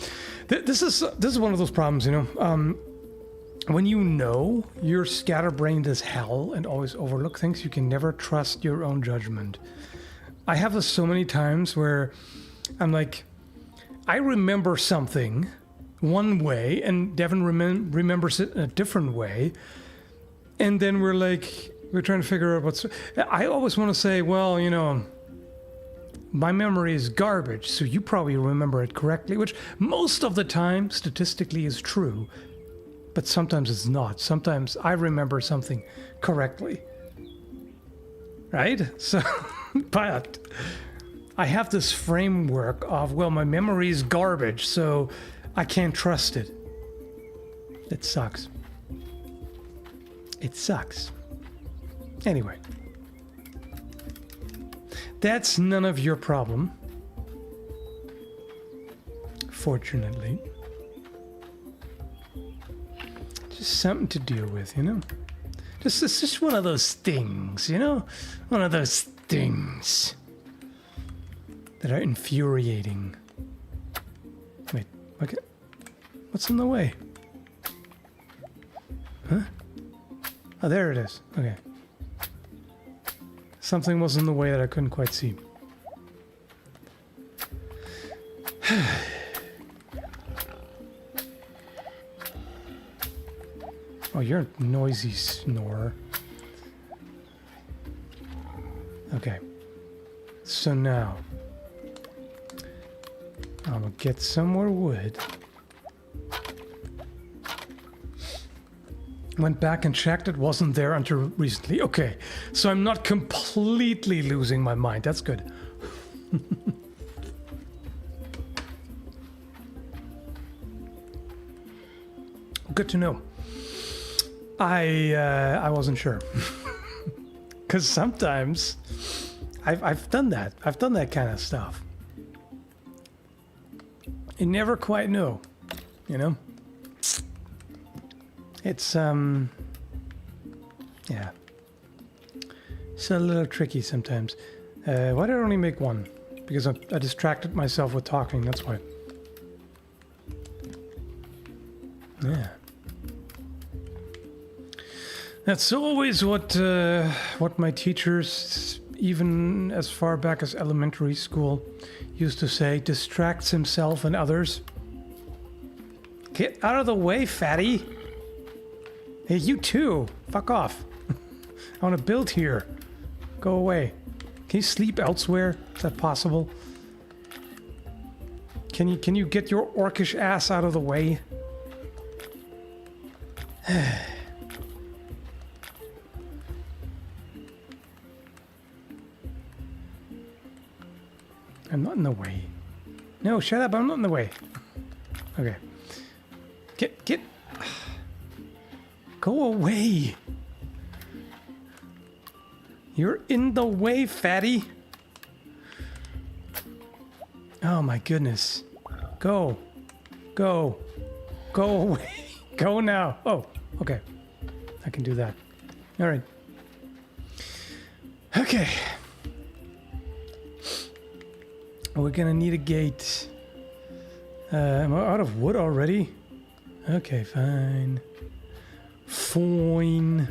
This is one of those problems, you know. When you know you're scatterbrained as hell and always overlook things, you can never trust your own judgment. I have this so many times where I'm like, I remember something one way and Devin remembers it in a different way. And then we're trying to figure out I always want to say, well, you know, my memory is garbage, so you probably remember it correctly, which most of the time statistically is true. But sometimes it's not. Sometimes I remember something correctly. Right? So, but I have this framework of, well, my memory is garbage, so I can't trust it. It sucks. It sucks. Anyway. That's none of your problem. Fortunately. Just something to deal with, you know? It's just one of those things, you know? One of those things that are infuriating. Wait, okay. What's in the way? Huh? Oh, there it is. Okay. Something was in the way that I couldn't quite see. Oh, you're a noisy snorer. Okay. So now, I'm gonna get some more wood. Went back and checked, it wasn't there until recently. Okay, so I'm not completely losing my mind. That's good. Good to know. I wasn't sure. Because sometimes I've done that. I've done that kind of stuff. You never quite know, you know? It's, yeah. It's a little tricky sometimes. Why did I only make one? Because I distracted myself with talking, that's why. Yeah. That's always what my teachers, even as far back as elementary school, used to say, distracts himself and others. Get out of the way, fatty! Hey, you too! Fuck off! I want to build here. Go away. Can you sleep elsewhere? Is that possible? Can you get your orcish ass out of the way? I'm not in the way. No, shut up, I'm not in the way. Okay. Get... Go away. You're in the way, fatty. Oh my goodness. Go. Go. Go away. Go now. Oh, okay. I can do that. All right. Okay. We're gonna need a gate. Am I out of wood already? Okay, fine. Fine.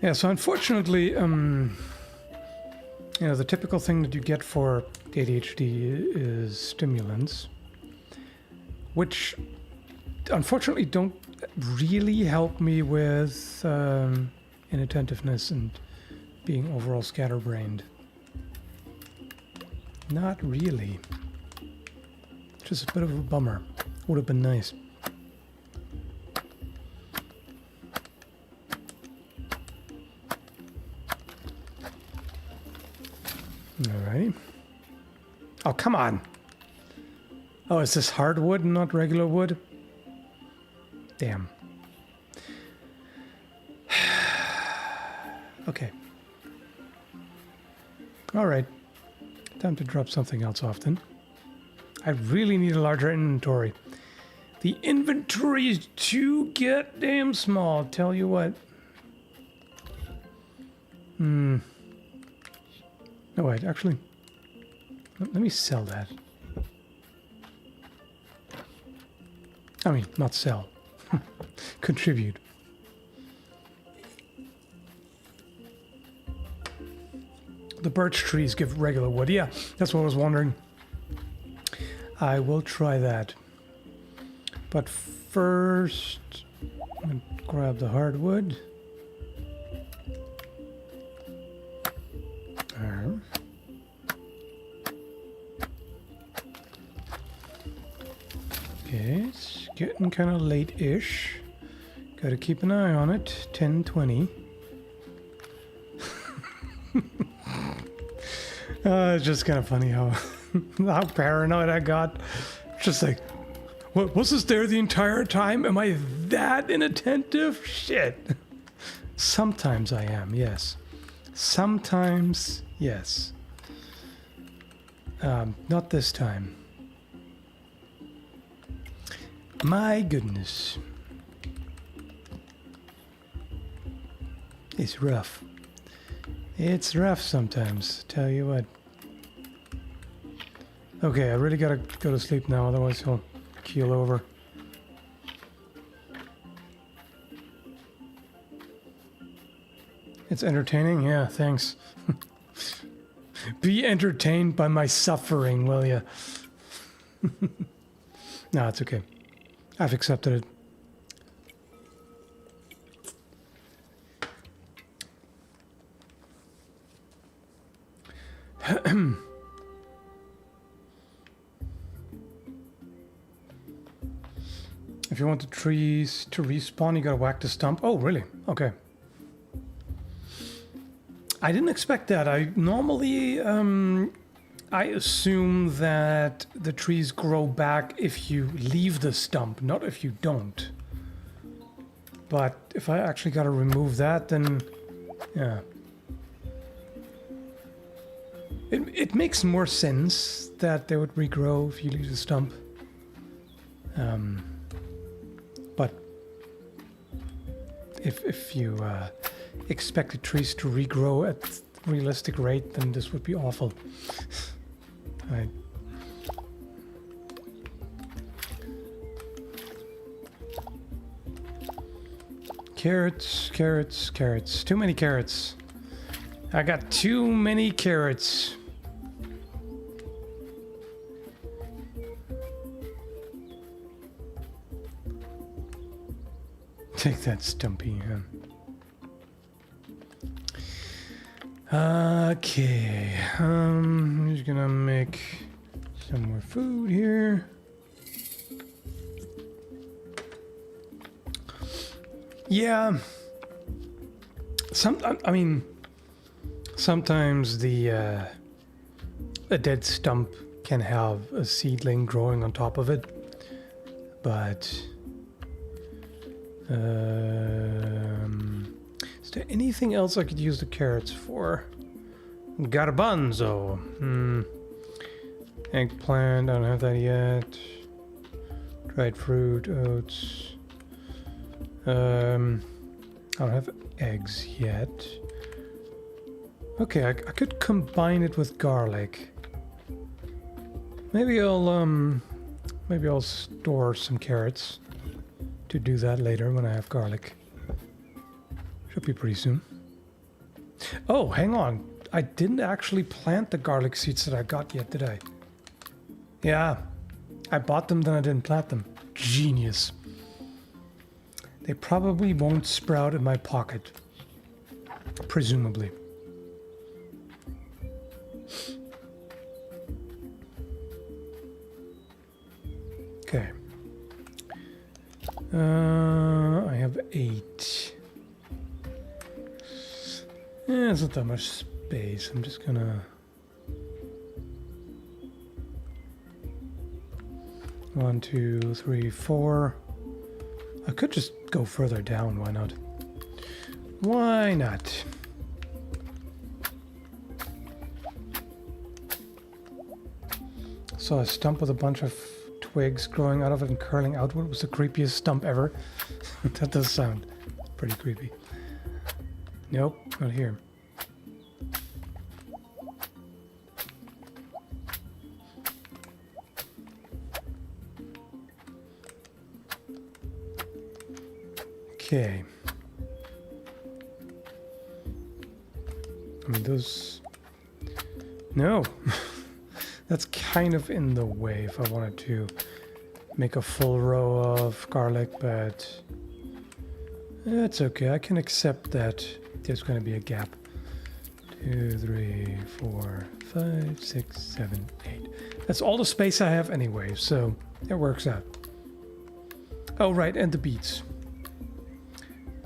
Yeah, so unfortunately, you know, the typical thing that you get for ADHD is stimulants, which unfortunately don't really help me with inattentiveness and being overall scatterbrained. Not really. Just a bit of a bummer. Would have been nice. Alrighty. Oh, come on. Oh, is this hardwood, not regular wood? Damn. Okay. Alright. Time to drop something else off then. I really need a larger inventory. The inventory is too goddamn small, tell you what. No, wait, actually. Let me sell that. I mean, not sell. Contribute. The birch trees give regular wood. Yeah, that's what I was wondering. I will try that. But first, I'm going to grab the hardwood. Okay, it's getting kind of late-ish. Got to keep an eye on it. 10:20. It's just kind of funny how how paranoid I got. Just like, what, was this there the entire time? Am I that inattentive? Shit. Sometimes I am, yes. Sometimes, yes. Not this time. My goodness. It's rough. It's rough sometimes, tell you what. Okay, I really gotta go to sleep now, otherwise he'll keel over. It's entertaining? Yeah, thanks. Be entertained by my suffering, will ya? No, it's okay. I've accepted it. If you want the trees to respawn, you gotta whack the stump. Oh, really? Okay. I didn't expect that. I normally, I assume that the trees grow back if you leave the stump, not if you don't. But if I actually gotta remove that, then, yeah. It makes more sense that they would regrow if you leave the stump. But if you expect the trees to regrow at realistic rate, then this would be awful. Right. Carrots, carrots, carrots. Too many carrots. I got too many carrots. Take that, Stumpy. Okay. I'm just gonna make some more food here. Yeah. I mean, sometimes a dead stump can have a seedling growing on top of it, but is there anything else I could use the carrots for? Garbanzo. Eggplant, I don't have that yet. Dried fruit, oats. I don't have eggs yet. Okay, I could combine it with garlic. Maybe I'll store some carrots to do that later when I have garlic. Should be pretty soon. Oh, hang on. I didn't actually plant the garlic seeds that I got yet, did I? Yeah. I bought them, then I didn't plant them. Genius. They probably won't sprout in my pocket. Presumably. Okay. I have 8. Yeah, it's not that much space. I'm just gonna... 1, 2, 3, 4. I could just go further down. Why not? Why not? Saw a stump with a bunch of twigs growing out of it and curling outward. It was the creepiest stump ever. That does sound pretty creepy. Nope, not here. Okay. I mean, those... No! That's kind of in the way if I wanted to make a full row of garlic, but... That's okay, I can accept that there's going to be a gap. 2, 3, 4, 5, 6, 7, 8. That's all the space I have anyway, so it works out. Oh, right, and the beets.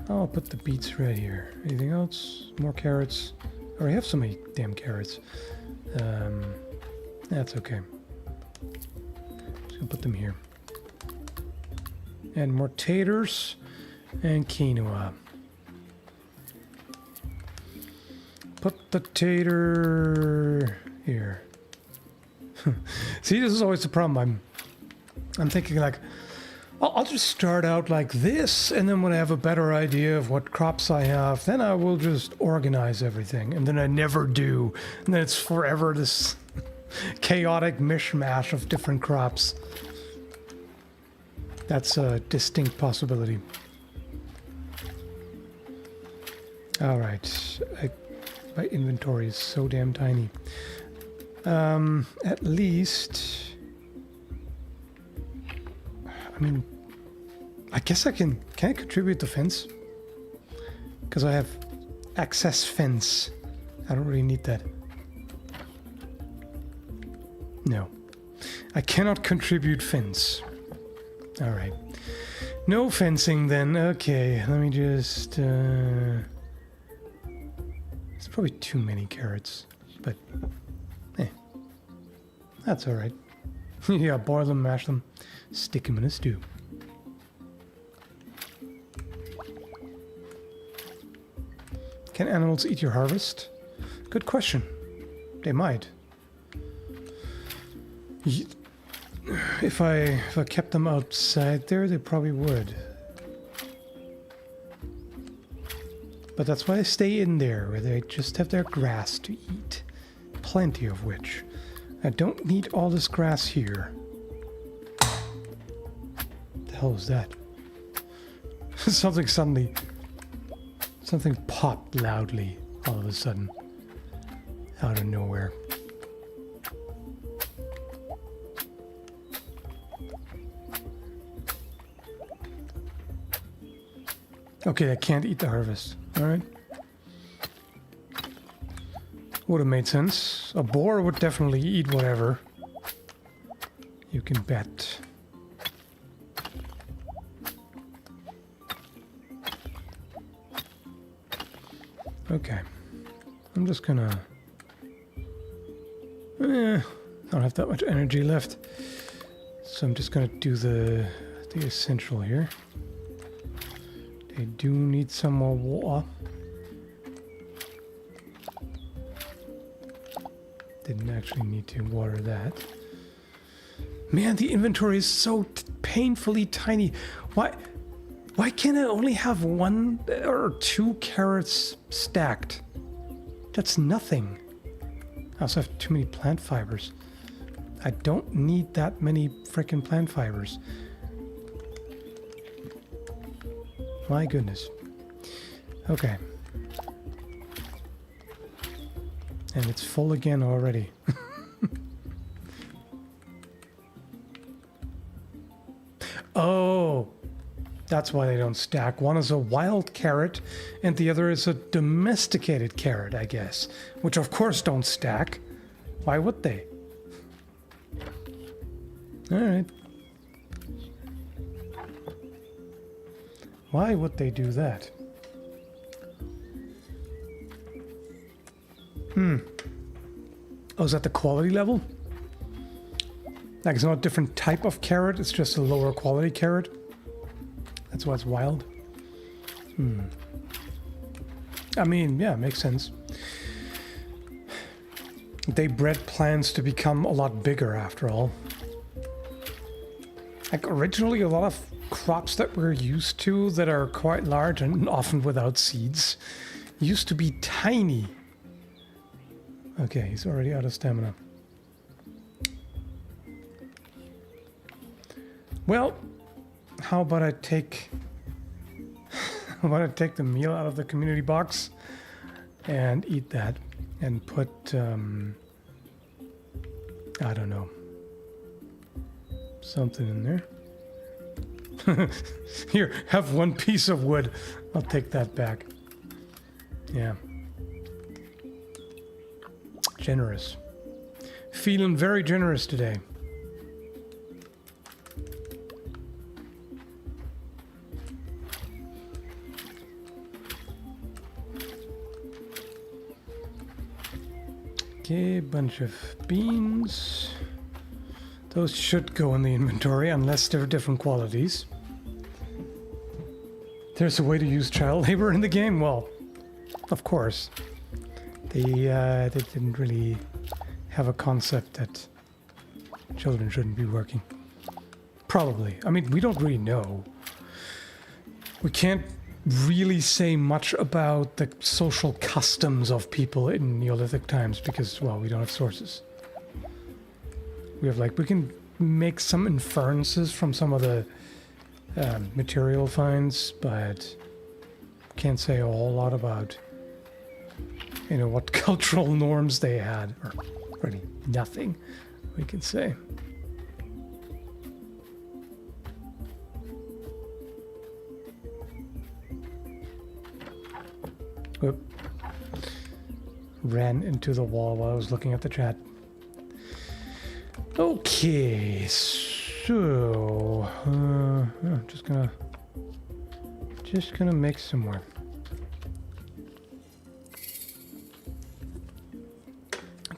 I'll put the beets right here. Anything else? More carrots. I already have so many damn carrots. That's okay. Just gonna put them here. And more taters and quinoa. Put the tater here. See, this is always the problem. I'm thinking like, I'll just start out like this, and then when I have a better idea of what crops I have, then I will just organize everything, and then I never do, and then it's forever this chaotic mishmash of different crops. That's a distinct possibility. All right, my inventory is so damn tiny. At least... I mean, I guess I can I contribute the fence? Because I have access fence. I don't really need that. No. I cannot contribute fence. Alright. No fencing then. Okay, let me just... It's probably too many carrots. But, that's alright. Yeah, boil them, mash them. Stick them in a stew. Can animals eat your harvest? Good question. They might. If I kept them outside there, they probably would. But that's why I stay in there, where they just have their grass to eat. Plenty of which. I don't need all this grass here. The hell was that? Something popped loudly all of a sudden. Out of nowhere. Okay, I can't eat the harvest. Alright. Would have made sense. A boar would definitely eat whatever. You can bet. Okay. I'm just gonna... I don't have that much energy left. So I'm just gonna do the essential here. They do need some more water. Didn't actually need to water that. Man, the inventory is so painfully tiny. Why can't I only have 1 or 2 carrots stacked? That's nothing. I also have too many plant fibers. I don't need that many frickin' plant fibers. My goodness. Okay. And it's full again already. Oh! That's why they don't stack. One is a wild carrot, and the other is a domesticated carrot, I guess. Which, of course, don't stack. Why would they? Alright. Why would they do that? Oh, is that the quality level? Like, it's not a different type of carrot, it's just a lower quality carrot. That's why it's wild. I mean, yeah, makes sense. They bred plants to become a lot bigger, after all. Like, originally, a lot of crops that we're used to that are quite large and often without seeds used to be tiny. Okay, he's already out of stamina. Well, how about I take the meal out of the community box and eat that and put I don't know, something in there. Here, have one piece of wood. I'll take that back. Yeah. Generous. Feeling very generous today. Okay, bunch of beans. Those should go in the inventory unless they're different qualities. There's a way to use child labor in the game? Well, of course. They didn't really have a concept that children shouldn't be working. Probably. I mean, we don't really know. We can't really say much about the social customs of people in Neolithic times because, well, we don't have sources. We have, like, we can make some inferences from some of the material finds, but can't say a whole lot about, you know, what cultural norms they had, or really nothing we can say. Whoop. Ran into the wall while I was looking at the chat. Okay, so just gonna make some more.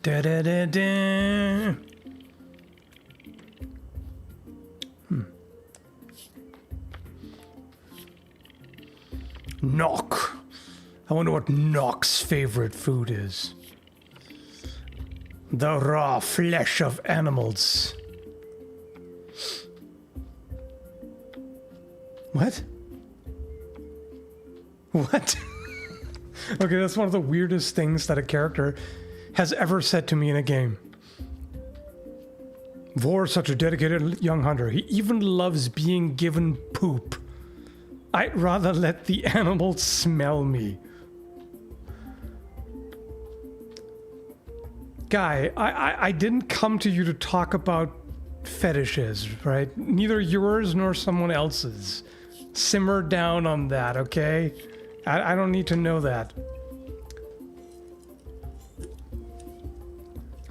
Da da da da. Knock. I wonder what Nock's favorite food is. The raw flesh of animals. What? What? Okay, that's one of the weirdest things that a character has ever said to me in a game. Vor's such a dedicated young hunter. He even loves being given poop. I'd rather let the animals smell me. Guy, I didn't come to you to talk about fetishes, right? Neither yours nor someone else's. Simmer down on that, okay? I don't need to know that.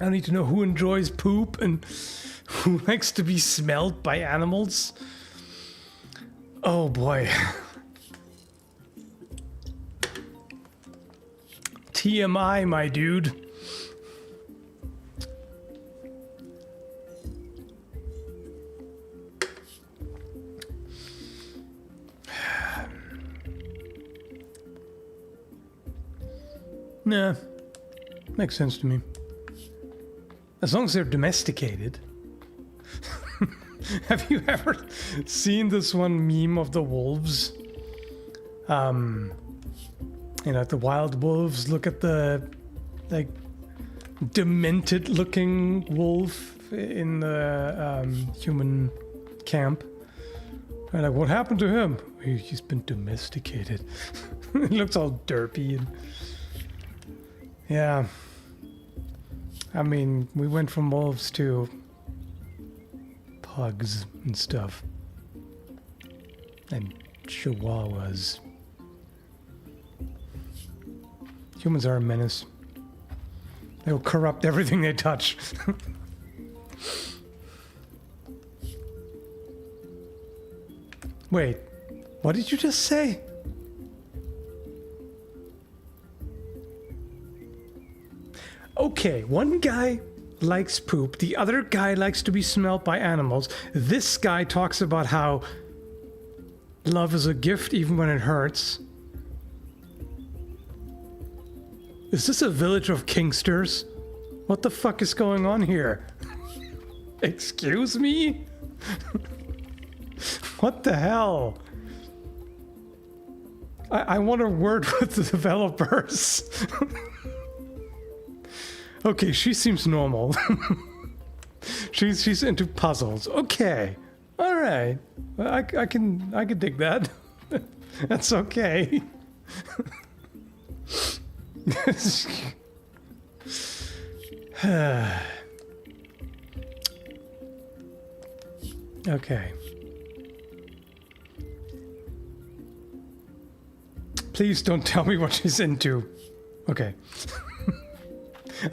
I don't need to know who enjoys poop and who likes to be smelled by animals. Oh boy. TMI, my dude. Nah, makes sense to me. As long as they're domesticated. Have you ever seen this one meme of the wolves? You know, the wild wolves look at the, like, demented looking wolf in the human camp. And like, what happened to him? He's been domesticated. He looks all derpy and... Yeah. I mean, we went from wolves to pugs and stuff. And Chihuahuas. Humans are a menace. They'll corrupt everything they touch. Wait, what did you just say? Okay, one guy likes poop, the other guy likes to be smelled by animals. This guy talks about how love is a gift even when it hurts. Is this a village of Kingsters? What the fuck is going on here? Excuse me? What the hell? I want a word with the developers. Okay, she seems normal. she's into puzzles. Okay, all right. I can dig that. That's okay. Okay. Please don't tell me what she's into. Okay.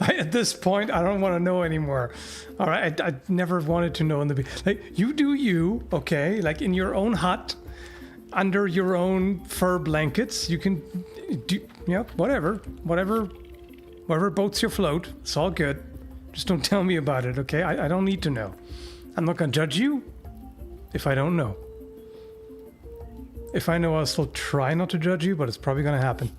At this point, I don't want to know anymore. All right, I never wanted to know in the beginning. Like, you do you, okay? Like, in your own hut, under your own fur blankets, you can do, yeah, whatever boats your float. It's all good. Just don't tell me about it, okay? I don't need to know. I'm not gonna judge you if I don't know. If I know, I'll still try not to judge you, but it's probably gonna happen.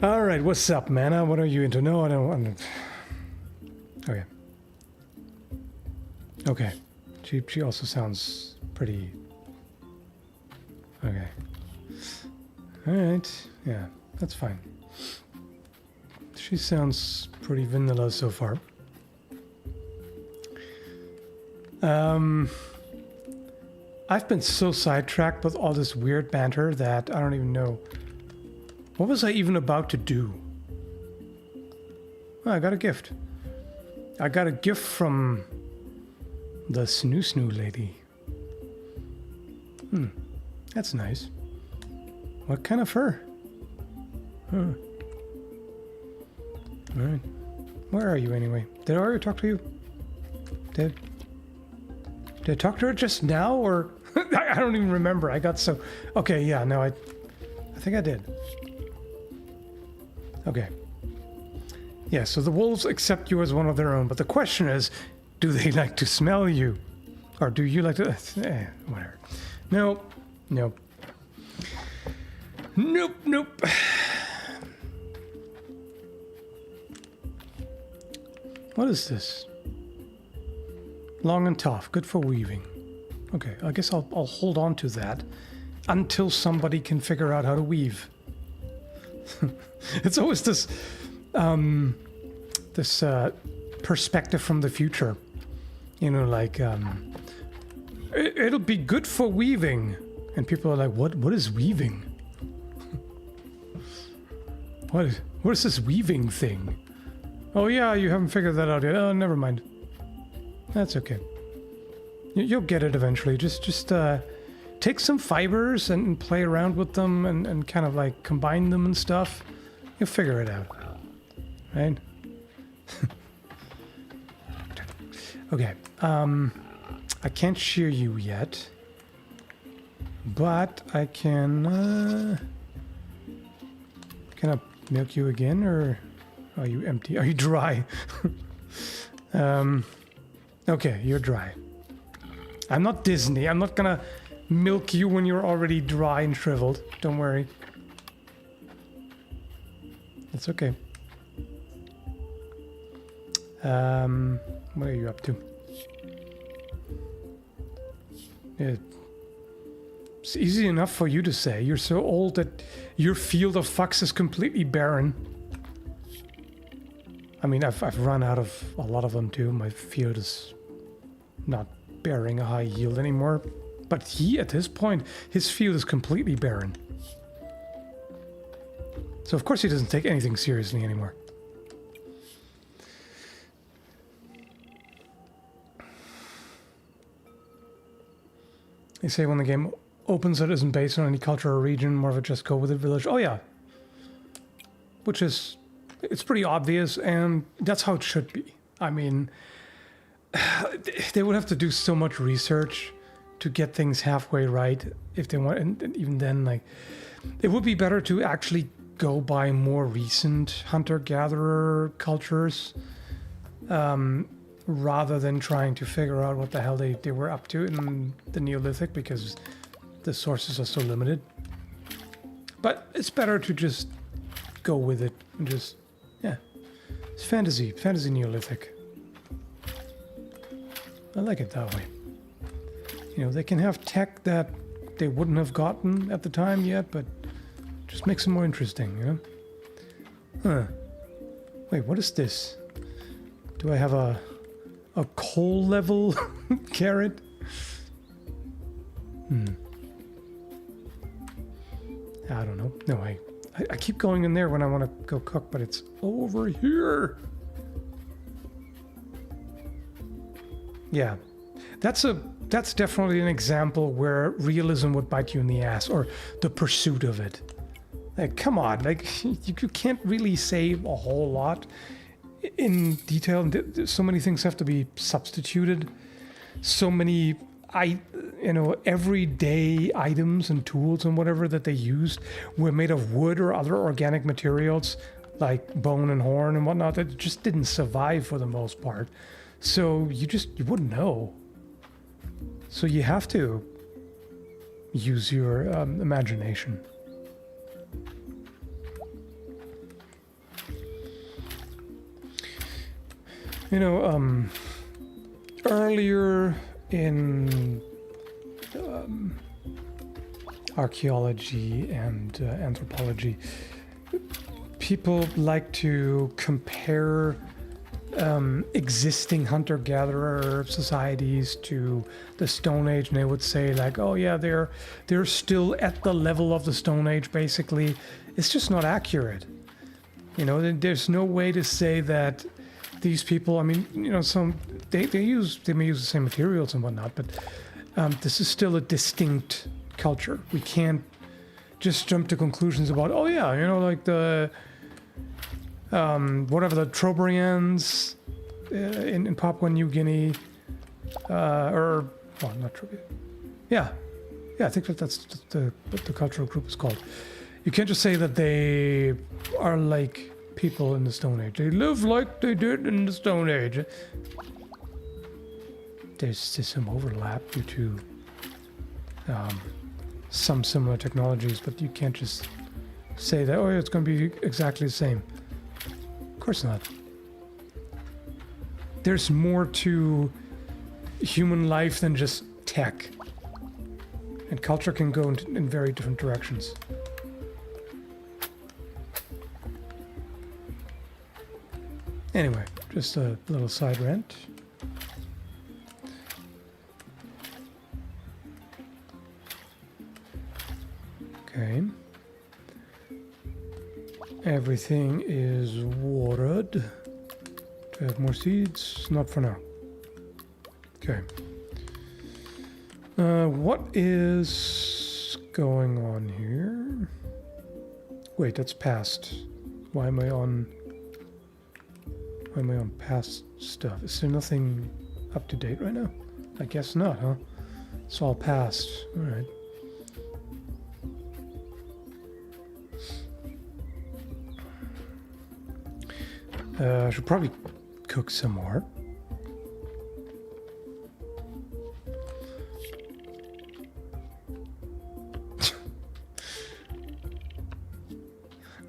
All right, what's up, Mana? What are you into? No, I don't. Okay. Okay. She also sounds pretty. Okay. All right. Yeah, that's fine. She sounds pretty vanilla so far. I've been so sidetracked with all this weird banter that I don't even know. What was I even about to do? Oh, I got a gift. I got a gift from the Snoo lady. That's nice. What kind of fur? Huh. Alright. Where are you anyway? Did I already talk to you? Did I talk to her just now, or I don't even remember. I got so. Okay, yeah, no, I think I did. Okay. Yeah, so the wolves accept you as one of their own, but the question is, do they like to smell you? Or do you like to... whatever. Nope. Nope. Nope, nope. What is this? Long and tough, good for weaving. Okay, I guess I'll hold on to that until somebody can figure out how to weave. It's always this perspective from the future, you know, like it'll be good for weaving, and people are like, what is weaving? What is this weaving thing? Oh yeah, you haven't figured that out yet. Oh, never mind. That's okay. You'll get it eventually. Just take some fibers and play around with them and kind of like combine them and stuff. You'll figure it out. Right? Okay. I can't shear you yet. But I can... Can I milk you again, or are you empty? Are you dry? Okay, you're dry. I'm not Disney. I'm not gonna milk you when you're already dry and shriveled. Don't worry. It's okay. What are you up to? Yeah. It's easy enough for you to say. You're so old that your field of fucks is completely barren. I mean, I've run out of a lot of them too. My field is not bearing a high yield anymore. But he, at this point, his field is completely barren. So of course he doesn't take anything seriously anymore. They say when the game opens it isn't based on any culture or region, more of a just go with it village. Oh yeah. Which is, it's pretty obvious, and that's how it should be. I mean, they would have to do so much research to get things halfway right if they want, and even then, like, it would be better to actually go by more recent hunter-gatherer cultures, rather than trying to figure out what the hell they were up to in the Neolithic, because the sources are so limited. But it's better to just go with it and just, yeah. It's fantasy Neolithic. I like it that way. You know, they can have tech that they wouldn't have gotten at the time yet, but just makes it more interesting, you know? Huh. Wait, what is this? Do I have a coal level carrot? I don't know. No, I keep going in there when I want to go cook, but it's over here. Yeah, that's definitely an example where realism would bite you in the ass, or the pursuit of it. Like, come on, like you can't really say a whole lot in detail. So many things have to be substituted. So many, everyday items and tools and whatever that they used were made of wood or other organic materials like bone and horn and whatnot that just didn't survive for the most part. So you wouldn't know. So you have to use your imagination. You know, earlier in archaeology and anthropology, people like to compare existing hunter-gatherer societies to the Stone Age, and they would say like, oh yeah, they're still at the level of the Stone Age basically. It's just not accurate. You know, there's no way to say that these people, I mean, you know, they may use the same materials and whatnot, but this is still a distinct culture. We can't just jump to conclusions about, oh yeah, you know, like the whatever, the Trobrians in Papua New Guinea, or well, not Trobriand. Yeah, I think that's what the cultural group is called. You can't just say that they are like people in the Stone Age. They live like they did in the Stone Age. There's some overlap due to some similar technologies, but you can't just say that, oh, it's going to be exactly the same. Of course not. There's more to human life than just tech. And culture can go in very different directions. Anyway, just a little side rant. Okay. Everything is watered. Do I have more seeds? Not for now. Okay. What is going on here? Wait, that's past. Why am I on past stuff? Is there nothing up to date right now? I guess not, huh? It's all past. All right. I should probably cook some more.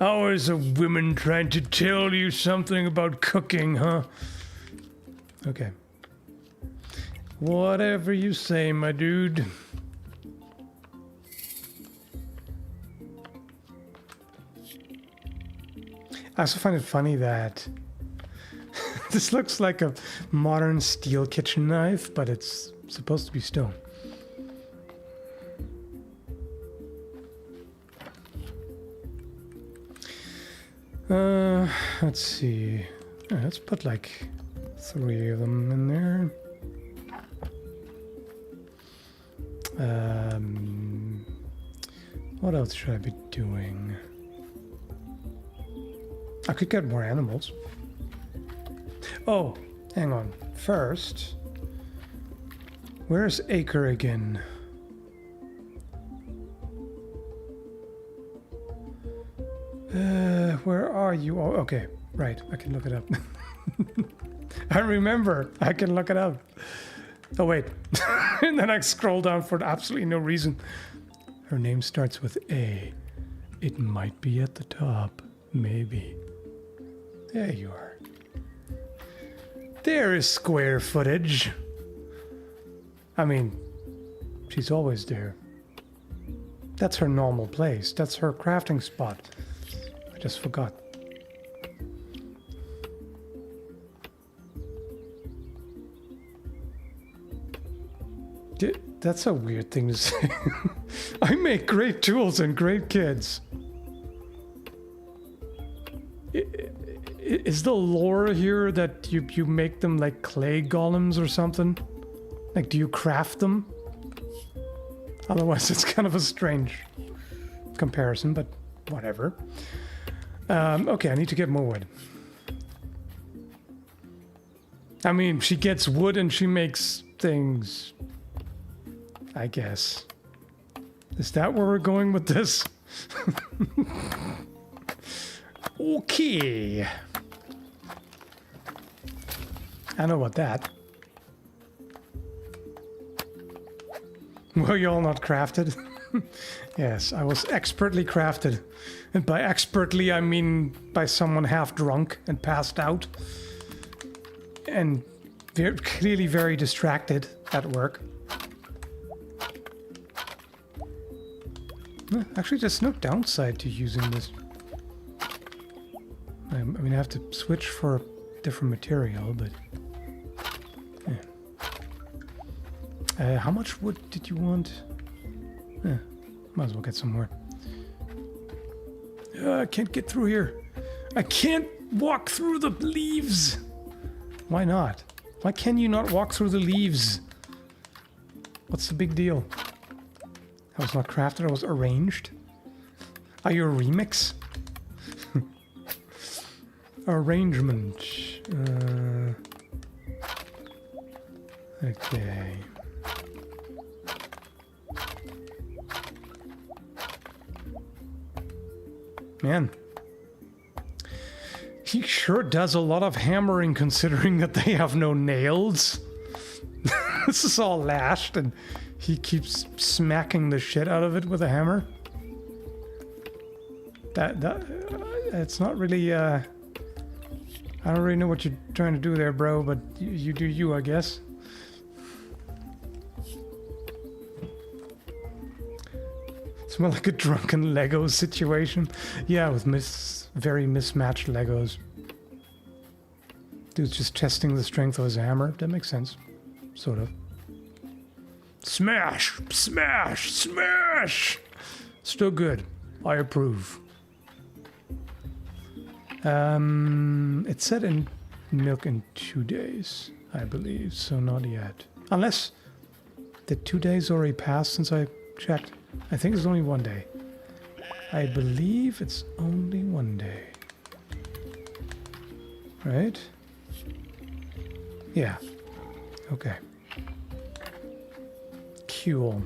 Hours of women trying to tell you something about cooking, huh? Okay. Whatever you say, my dude. I also find it funny that this looks like a modern steel kitchen knife, but it's supposed to be stone. Let's see. Let's put like 3 of them in there. What else should I be doing? I could get more animals. Oh, hang on. First, where's Acre again? Where are you? Oh, okay, right. I can look it up. I remember. I can look it up. Oh, wait. And then I scroll down for absolutely no reason. Her name starts with A. It might be at the top. Maybe. There you are. There is square footage. I mean, she's always there. That's her normal place. That's her crafting spot. I just forgot. That's a weird thing to say. I make great tools and great kids. Is the lore here that you make them like clay golems or something? Like, do you craft them? Otherwise, it's kind of a strange comparison, but whatever. Okay, I need to get more wood. I mean, she gets wood and she makes things, I guess. Is that where we're going with this? Okay. I know about that. Were you all not crafted? Yes, I was expertly crafted. And by expertly, I mean by someone half drunk and passed out. And clearly very distracted at work. Actually, there's no downside to using this. I mean, I have to switch for a different material, but... Yeah. How much wood did you want? Might as well get some more. I can't get through here. I can't walk through the leaves. Why not? Why can you not walk through the leaves? What's the big deal? I was not crafted, I was arranged. Are you a remix? Arrangement. Okay. Man. He sure does a lot of hammering considering that they have no nails. This is all lashed and he keeps smacking the shit out of it with a hammer. It's not really, I don't really know what you're trying to do there, bro, but you do you, I guess. It's more like a drunken Lego situation. Yeah, with very mismatched Legos. Dude's just testing the strength of his hammer. That makes sense. Sort of. Smash! Smash! Smash! Still good. I approve. It said in milk in 2 days, I believe, so not yet. Unless the 2 days already passed since I checked. I think it's only 1 day. I believe it's only 1 day. Right? Yeah. Okay. Cool.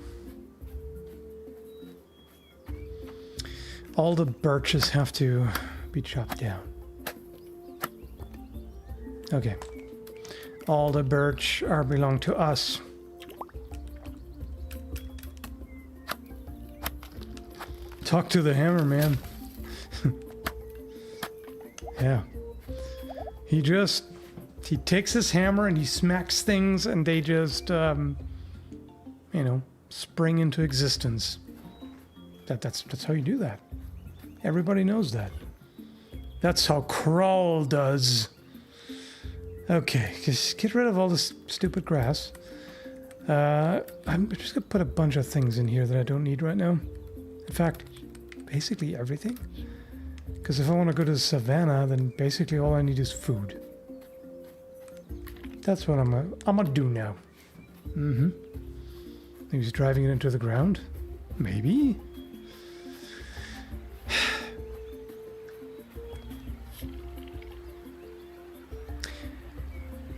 All the birches have to be chopped down. Okay. All the birch belong to us. Talk to the hammer, man. Yeah. He takes his hammer and he smacks things and they just, you know, spring into existence. That's how you do that. Everybody knows that. That's how Crawl does. Okay, just get rid of all this stupid grass. I'm just gonna put a bunch of things in here that I don't need right now. In fact, basically everything. Because if I want to go to the savannah, then basically all I need is food. That's what I'm gonna do now. Maybe he's driving it into the ground? Maybe?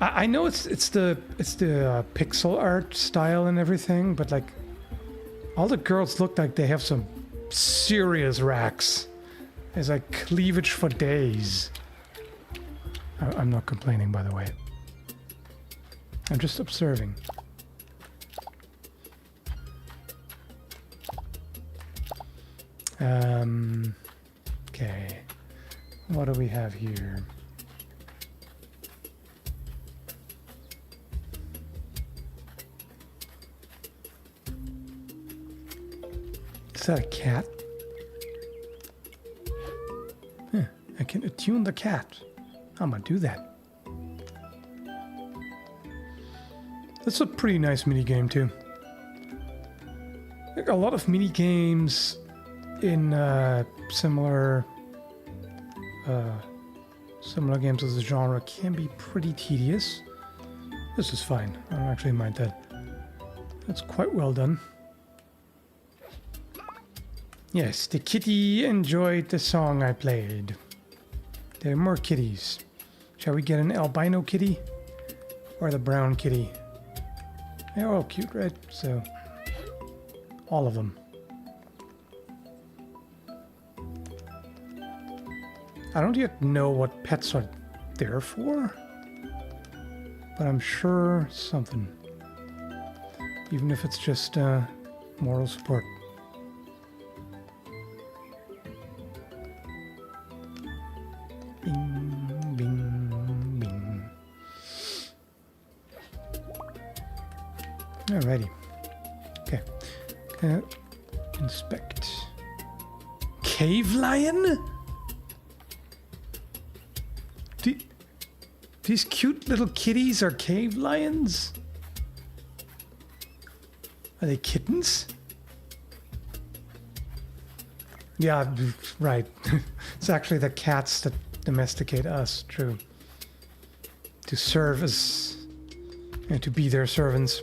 I know it's the pixel art style and everything, but like all the girls look like they have some serious racks. There's like cleavage for days. I'm not complaining, by the way. I'm just observing. Okay. What do we have here? Is that a cat? Yeah, I can attune the cat. I'm gonna do that. That's a pretty nice mini game too. Like a lot of mini games in similar games of the genre can be pretty tedious. This is fine. I don't actually mind that. That's quite well done. Yes, the kitty enjoyed the song I played. There are more kitties. Shall we get an albino kitty? Or the brown kitty? They're all cute, right? So, all of them. I don't yet know what pets are there for, but I'm sure something. Even if it's just moral support. Bing, bing, bing. Alrighty. Okay. Inspect. Cave lion? These cute little kitties are cave lions? Are they kittens? Yeah, right. It's actually the cats that domesticate us, true. To serve as... and to be their servants.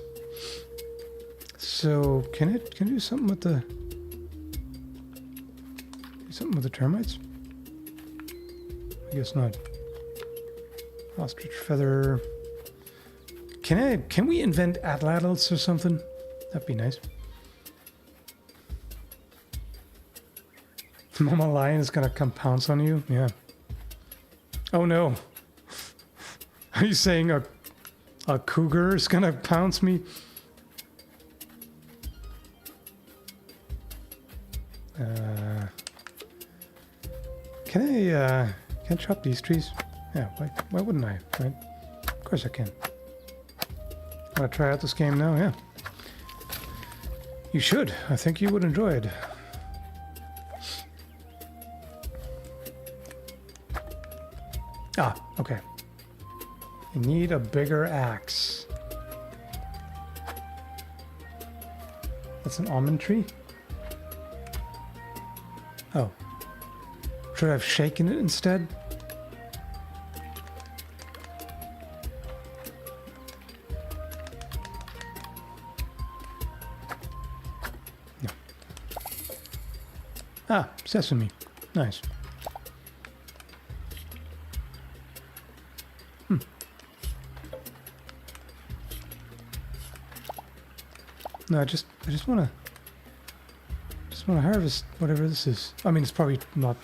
So, can it do something with the... do something with the termites? I guess not. Ostrich feather. Can we invent atlatls or something? That'd be nice. Mama lion is gonna come pounce on you? Yeah. Oh no. Are you saying a cougar is gonna pounce me? Can I chop these trees? Yeah, why wouldn't I, right? Of course I can. Want to try out this game now? Yeah. You should. I think you would enjoy it. Ah, okay. You need a bigger axe. That's an almond tree? Oh. Should I have shaken it instead? No. Ah, sesame. Nice. No, I just want to harvest whatever this is. I mean, it's probably not.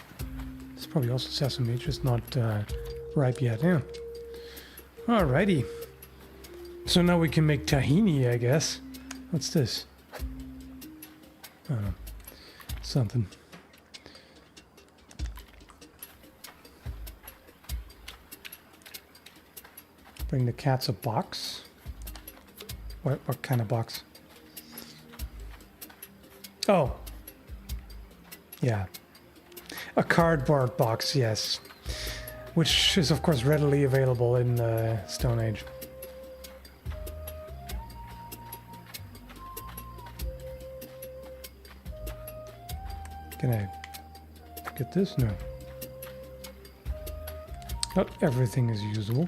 It's probably also sesame. It's just not ripe yet. Yeah. Alrighty. So now we can make tahini, I guess. What's this? I don't know. Something. Bring the cats a box. What kind of box? Oh. Yeah. A cardboard box, yes. Which is, of course, readily available in the Stone Age. Can I get this? No. Not everything is usable.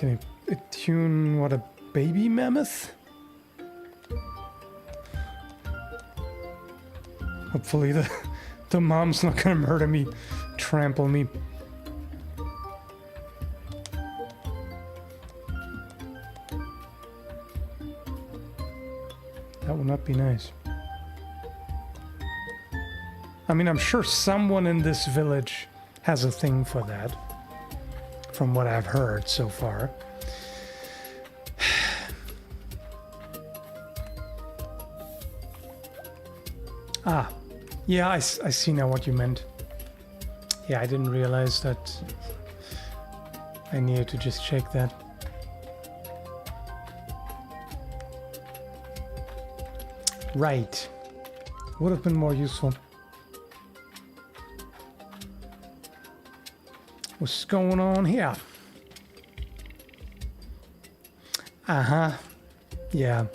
Can I attune, what, a baby mammoth? Hopefully the mom's not gonna murder me, trample me. That would not be nice. I mean, I'm sure someone in this village has a thing for that, from what I've heard so far. Ah, yeah, I see now what you meant. Yeah, I didn't realize that I needed to just check that. Right. Would have been more useful. What's going on here? Uh-huh. Yeah.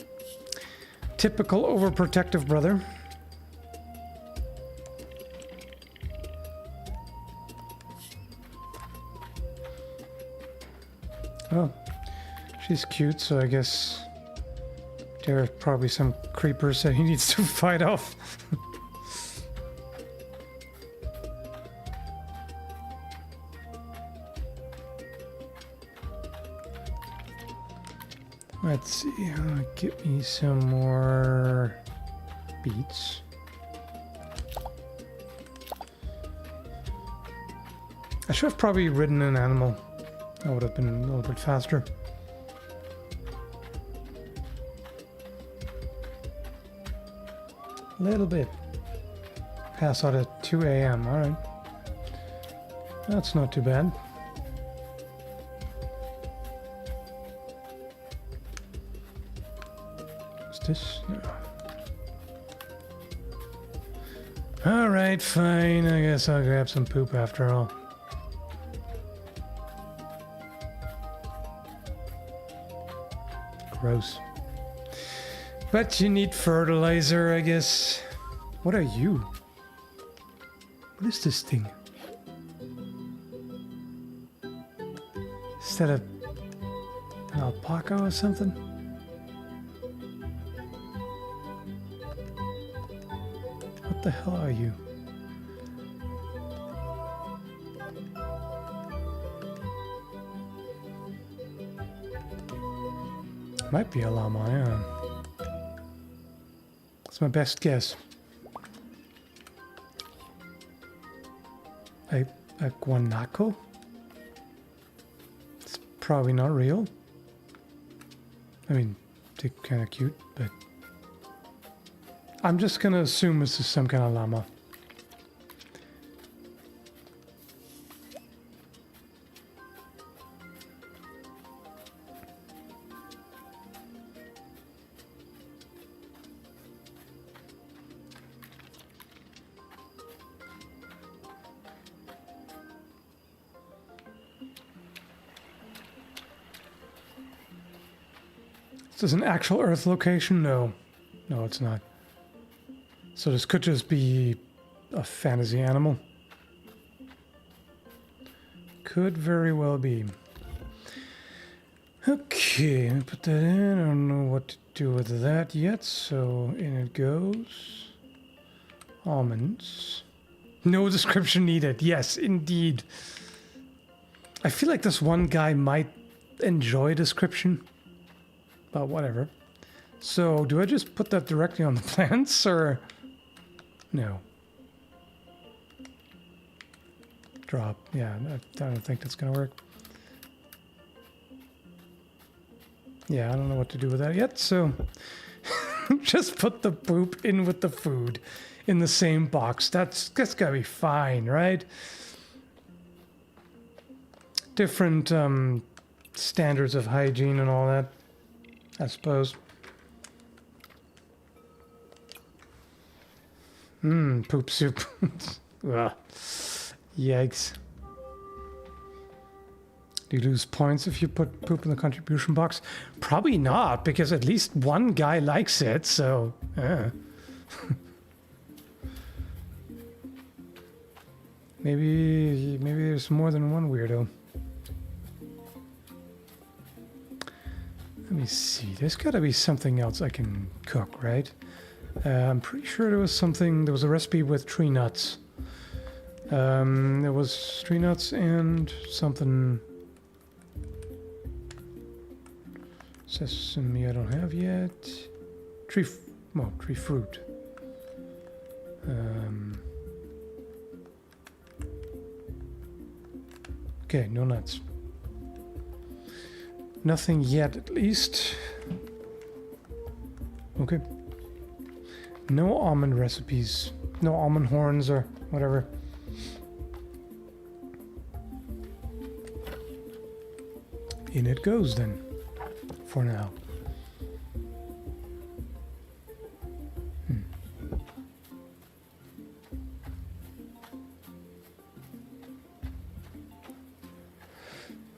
Typical overprotective brother. Oh, she's cute, so I guess there are probably some creepers that he needs to fight off. Let's see, get me some more beets. I should have probably ridden an animal. That would have been a little bit faster. A little bit. Pass out at 2 a.m. Alright. That's not too bad. What's this? No. Alright, fine. I guess I'll grab some poop after all. Gross. But you need fertilizer, I guess. What are you? What is this thing? Is that an alpaca or something? What the hell are you? Might be a llama, yeah. That's my best guess. A guanaco? It's probably not real. I mean, they're kind of cute, but I'm just gonna assume this is some kind of llama. Is this an actual Earth location? No. No, it's not. So this could just be a fantasy animal. Could very well be. Okay, I'll put that in. I don't know what to do with that yet, so in it goes. Almonds. No description needed. Yes, indeed. I feel like this one guy might enjoy description. But whatever. So, do I just put that directly on the plants, or... No. Drop. Yeah, I don't think that's gonna work. Yeah, I don't know what to do with that yet, so... just put the poop in with the food in the same box. That's gotta be fine, right? Different standards of hygiene and all that, I suppose. Poop soup. Ugh. Yikes. Do you lose points if you put poop in the contribution box? Probably not, because at least one guy likes it, so... maybe there's more than one weirdo. Let me see. There's got to be something else I can cook, right? I'm pretty sure there was something. There was a recipe with tree nuts. There was tree nuts and something. Sesame I don't have yet. Tree fruit. Okay, no nuts. Nothing yet, at least. Okay. No almond recipes. No almond horns or whatever. In it goes then. For now.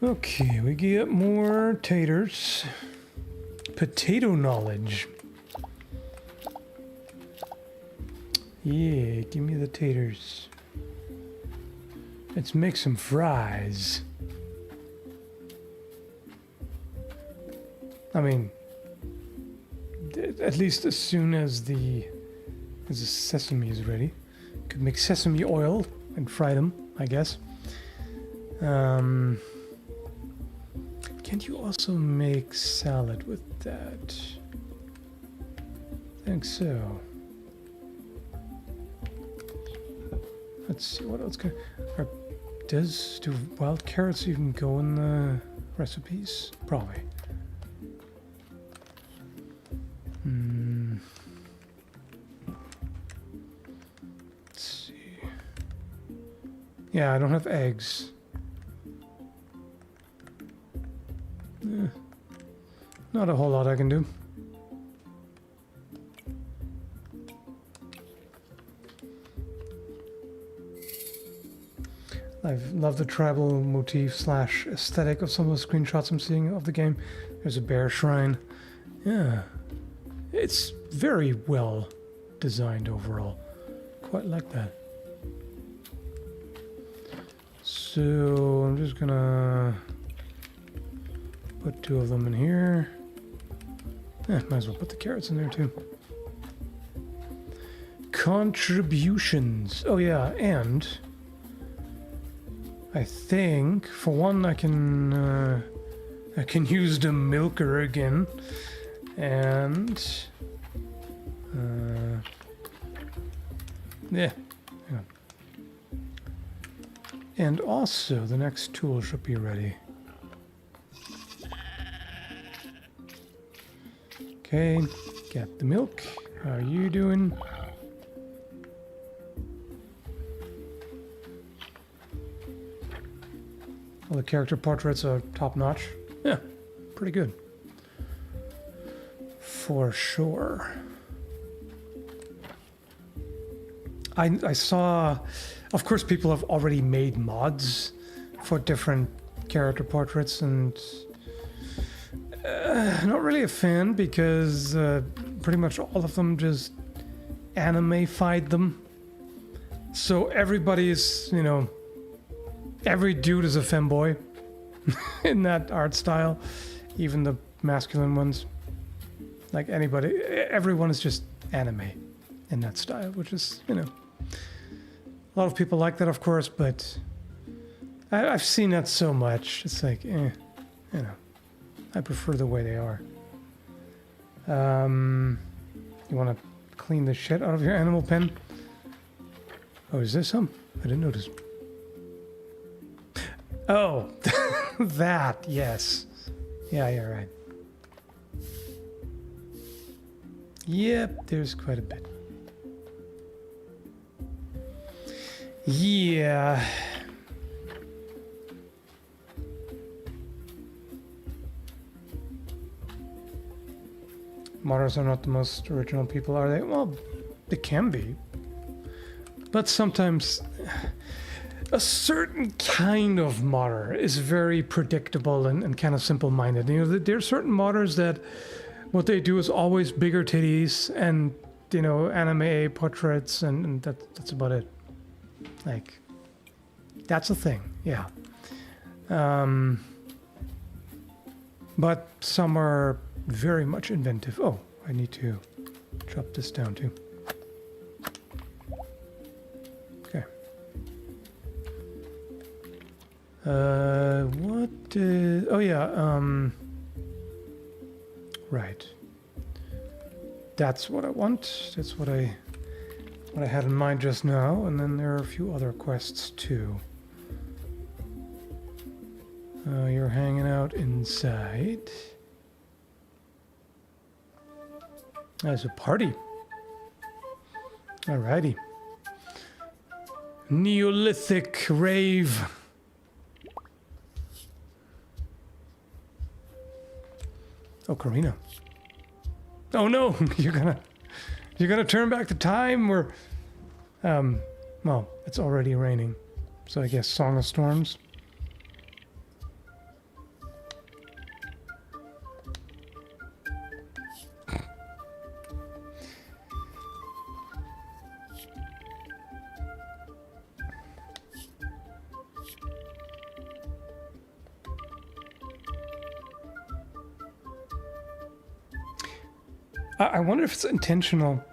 Okay, we get more taters. Potato knowledge. Yeah, give me the taters. Let's make some fries. I mean, at least as soon as the sesame is ready. Could make sesame oil and fry them, I guess. Can't you also make salad with that? I think so. Let's see what else can. Do wild carrots even go in the recipes? Probably. Let's see. Yeah, I don't have eggs. Not a whole lot I can do. I love the tribal motif / aesthetic of some of the screenshots I'm seeing of the game. There's a bear shrine. Yeah. It's very well designed overall. Quite like that. So I'm just gonna put 2 of them in here. Might as well put the carrots in there too. Contributions. Oh yeah, and I think for one I can use the milker again, and yeah, hang on. And also the next tool should be ready. Okay, get the milk. How are you doing? All the character portraits are top notch. Yeah, pretty good. For sure. I saw, of course, people have already made mods for different character portraits, and not really a fan because pretty much all of them just anime-fied them. So everybody is, you know, every dude is a femboy in that art style, even the masculine ones. Like anybody, everyone is just anime in that style, which is, you know, a lot of people like that, of course, but I've seen that so much. It's like, you know, I prefer the way they are. You want to clean the shit out of your animal pen? Oh, is there some? I didn't notice. Oh, that, yes. Yeah, you're right. Yep, there's quite a bit. Yeah. Modders are not the most original people, are they? Well, they can be. But sometimes a certain kind of modder is very predictable and kind of simple-minded. You know, there are certain modders that what they do is always bigger titties and, you know, anime portraits, and that's about it. Like, that's a thing, yeah. But some are very much inventive. Oh, I need to chop this down too. Okay. Oh yeah, right. That's what I want. That's what I had in mind just now, and then there are a few other quests too. You're hanging out inside. There's a party. Alrighty. Neolithic rave. Oh, Karina. Oh no, you're gonna turn back the time, or well, it's already raining, so I guess Song of Storms. I wonder if it's intentional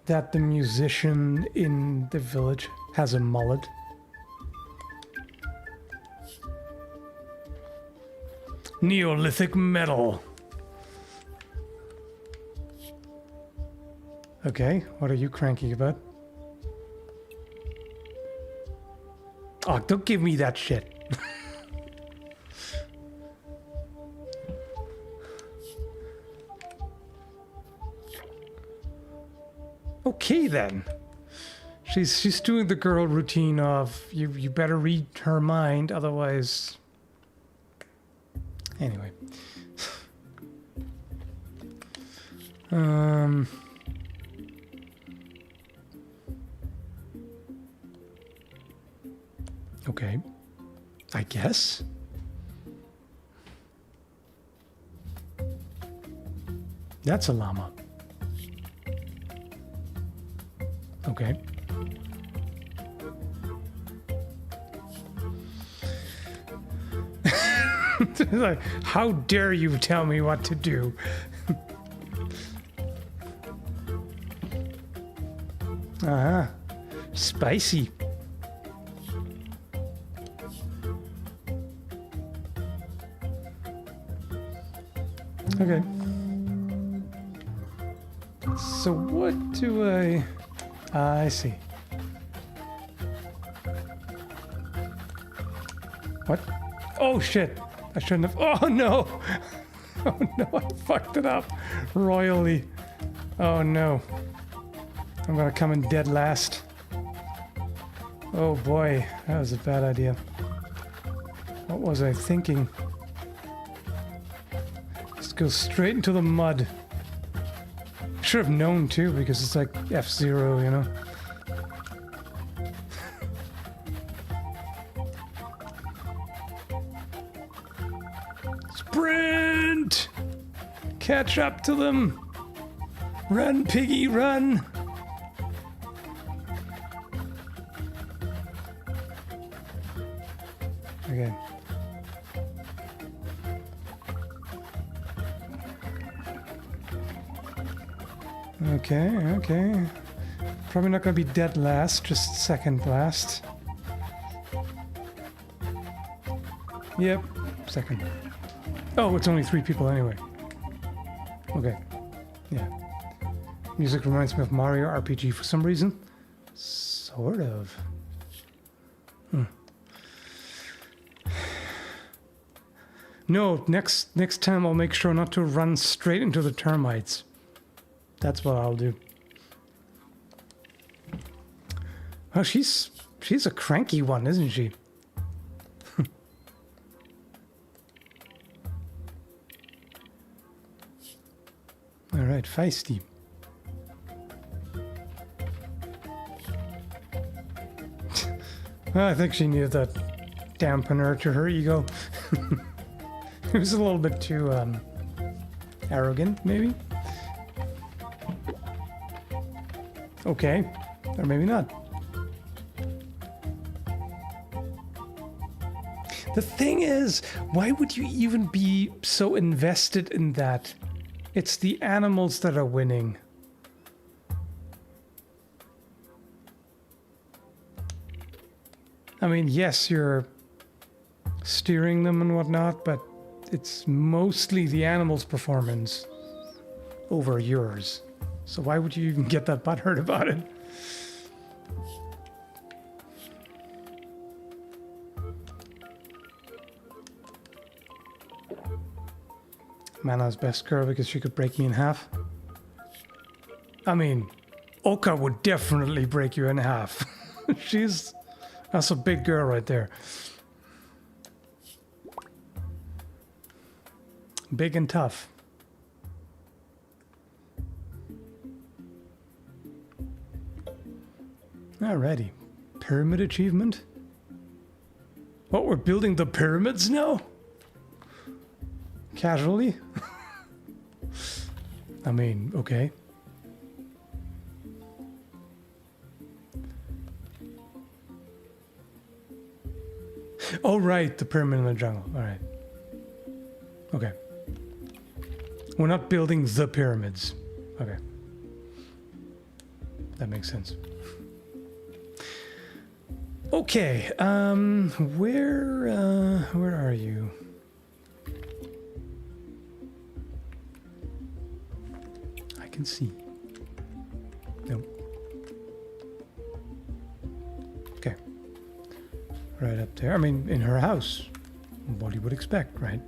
that the musician in the village has a mullet. Neolithic metal. Okay, what are you cranky about? Oh, don't give me that shit. Okay then. She's doing the girl routine of you better read her mind, otherwise. Anyway. Okay. I guess. That's a llama. Okay. Like, how dare you tell me what to do? Uh-huh. Spicy. Okay. So what do I see. What? Oh shit! I shouldn't have. Oh no! Oh no! I fucked it up royally. Oh no! I'm gonna come in dead last. Oh boy, that was a bad idea. What was I thinking? Just go straight into the mud. Should have known too, because it's like F-Zero, you know. Sprint! Catch up to them! Run, piggy, run! Okay. Okay. Probably not gonna be dead last, just second last. Yep, second. Oh, it's only 3 people anyway. Okay. Yeah. Music reminds me of Mario RPG for some reason. Sort of. No, next time I'll make sure not to run straight into the termites. That's what I'll do. Oh, she's a cranky one, isn't she? All right, feisty. Well, I think she needed that dampener to her ego. It was a little bit too arrogant, maybe. Okay, or maybe not. The thing is, why would you even be so invested in that? It's the animals that are winning. I mean, yes, you're steering them and whatnot, but it's mostly the animals' performance over yours. So why would you even get that butthurt about it? Mana's best girl because she could break me in half. I mean, Oka would definitely break you in half. That's a big girl right there. Big and tough. Alrighty. Pyramid achievement? What, we're building the pyramids now? Casually? I mean, okay. Oh, right, the pyramid in the jungle. All right. Okay. We're not building the pyramids. Okay. That makes sense. Okay, where are you? I can see. Nope. Okay. Right up there. I mean, in her house. What you would expect, right?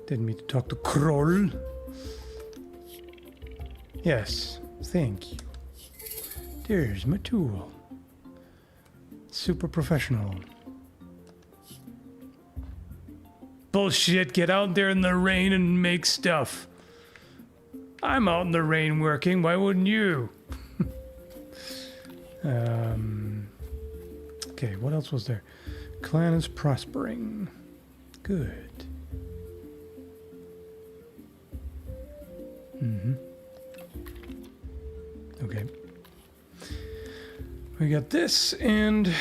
Didn't mean to talk to Kroll. Yes, thank you. There's my tool. Super professional. Bullshit, get out there in the rain and make stuff. I'm out in the rain working, why wouldn't you? Okay, what else was there? Clan is prospering. Good. Okay. We got this and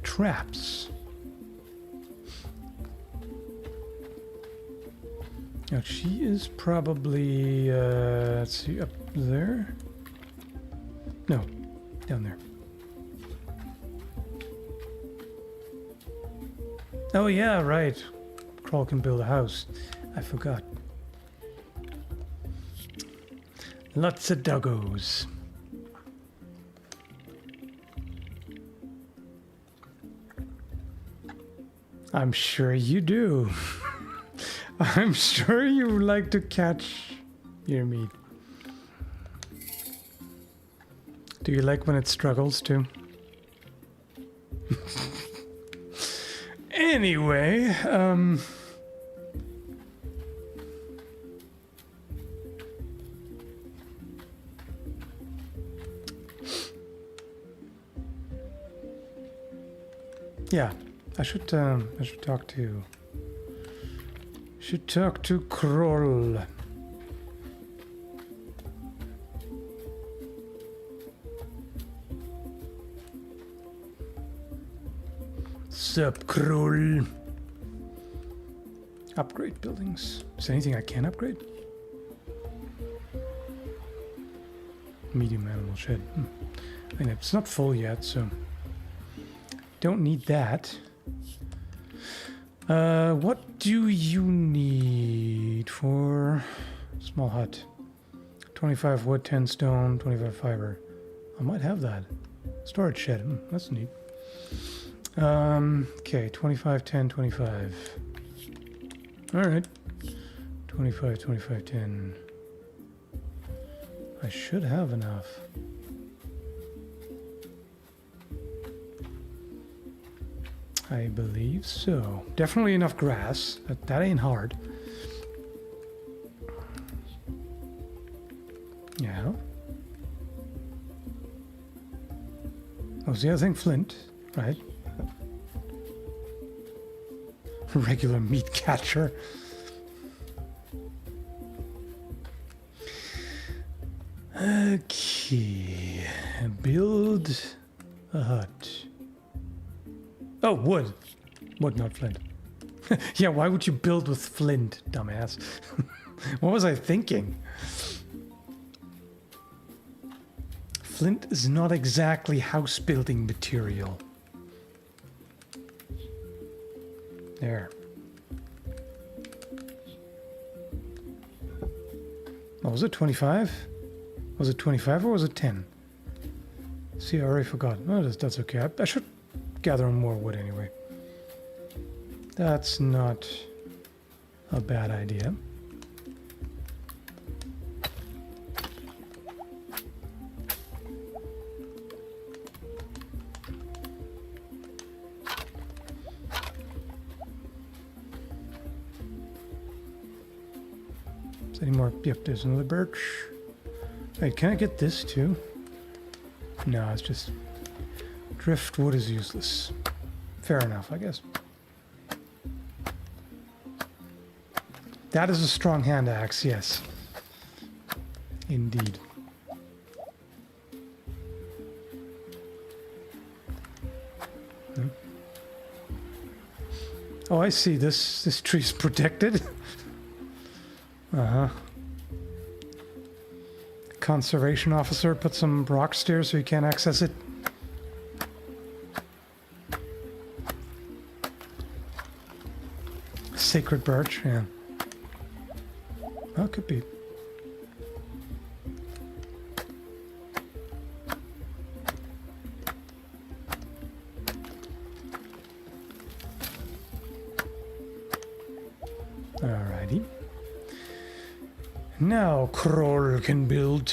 traps. Now she is probably, let's see, up there? No, down there. Oh yeah, right. Kroll can build a house. I forgot. Lots of doggos. I'm sure you do. I'm sure you like to catch your meat. Do you like when it struggles too? Anyway, yeah, I should talk to Kroll. Sup, Kroll? Upgrade buildings. Is there anything I can upgrade? Medium animal shed. I mean, it's not full yet, so don't need that. What do you need for small hut? 25 wood, 10 stone, 25 fiber. I might have that. Storage shed. That's neat. Okay, 25, 10, 25. All right. 25, 25, 10. I should have enough. I believe so. Definitely enough grass. That ain't hard. Yeah. Oh, the other thing, flint, right? Regular meat catcher. Okay. Build a hut. Oh, wood. Wood, not flint. Yeah, why would you build with flint, dumbass? What was I thinking? Flint is not exactly house building material. There. Oh, was it 25? Was it 25 or was it 10? See, I already forgot. No, that's okay. I should gather more wood anyway. That's not a bad idea. Is there any more? Yep, there's another birch. Wait, can I get this too? No, it's just driftwood is useless. Fair enough, I guess. That is a strong hand axe, yes. Indeed. Hmm. Oh, I see. This tree's protected. Uh-huh. Conservation officer put some rocks there so you can't access it. Sacred birch, yeah. Oh, could be. Alrighty. Now Kroll can build.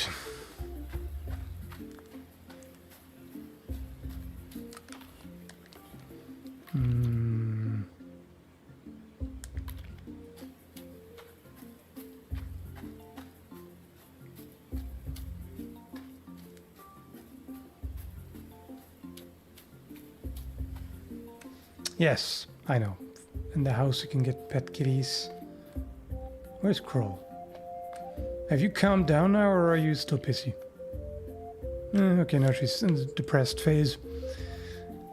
Yes, I know. In the house you can get pet kitties. Where's Kroll? Have you calmed down now, or are you still pissy? Okay, now she's in the depressed phase.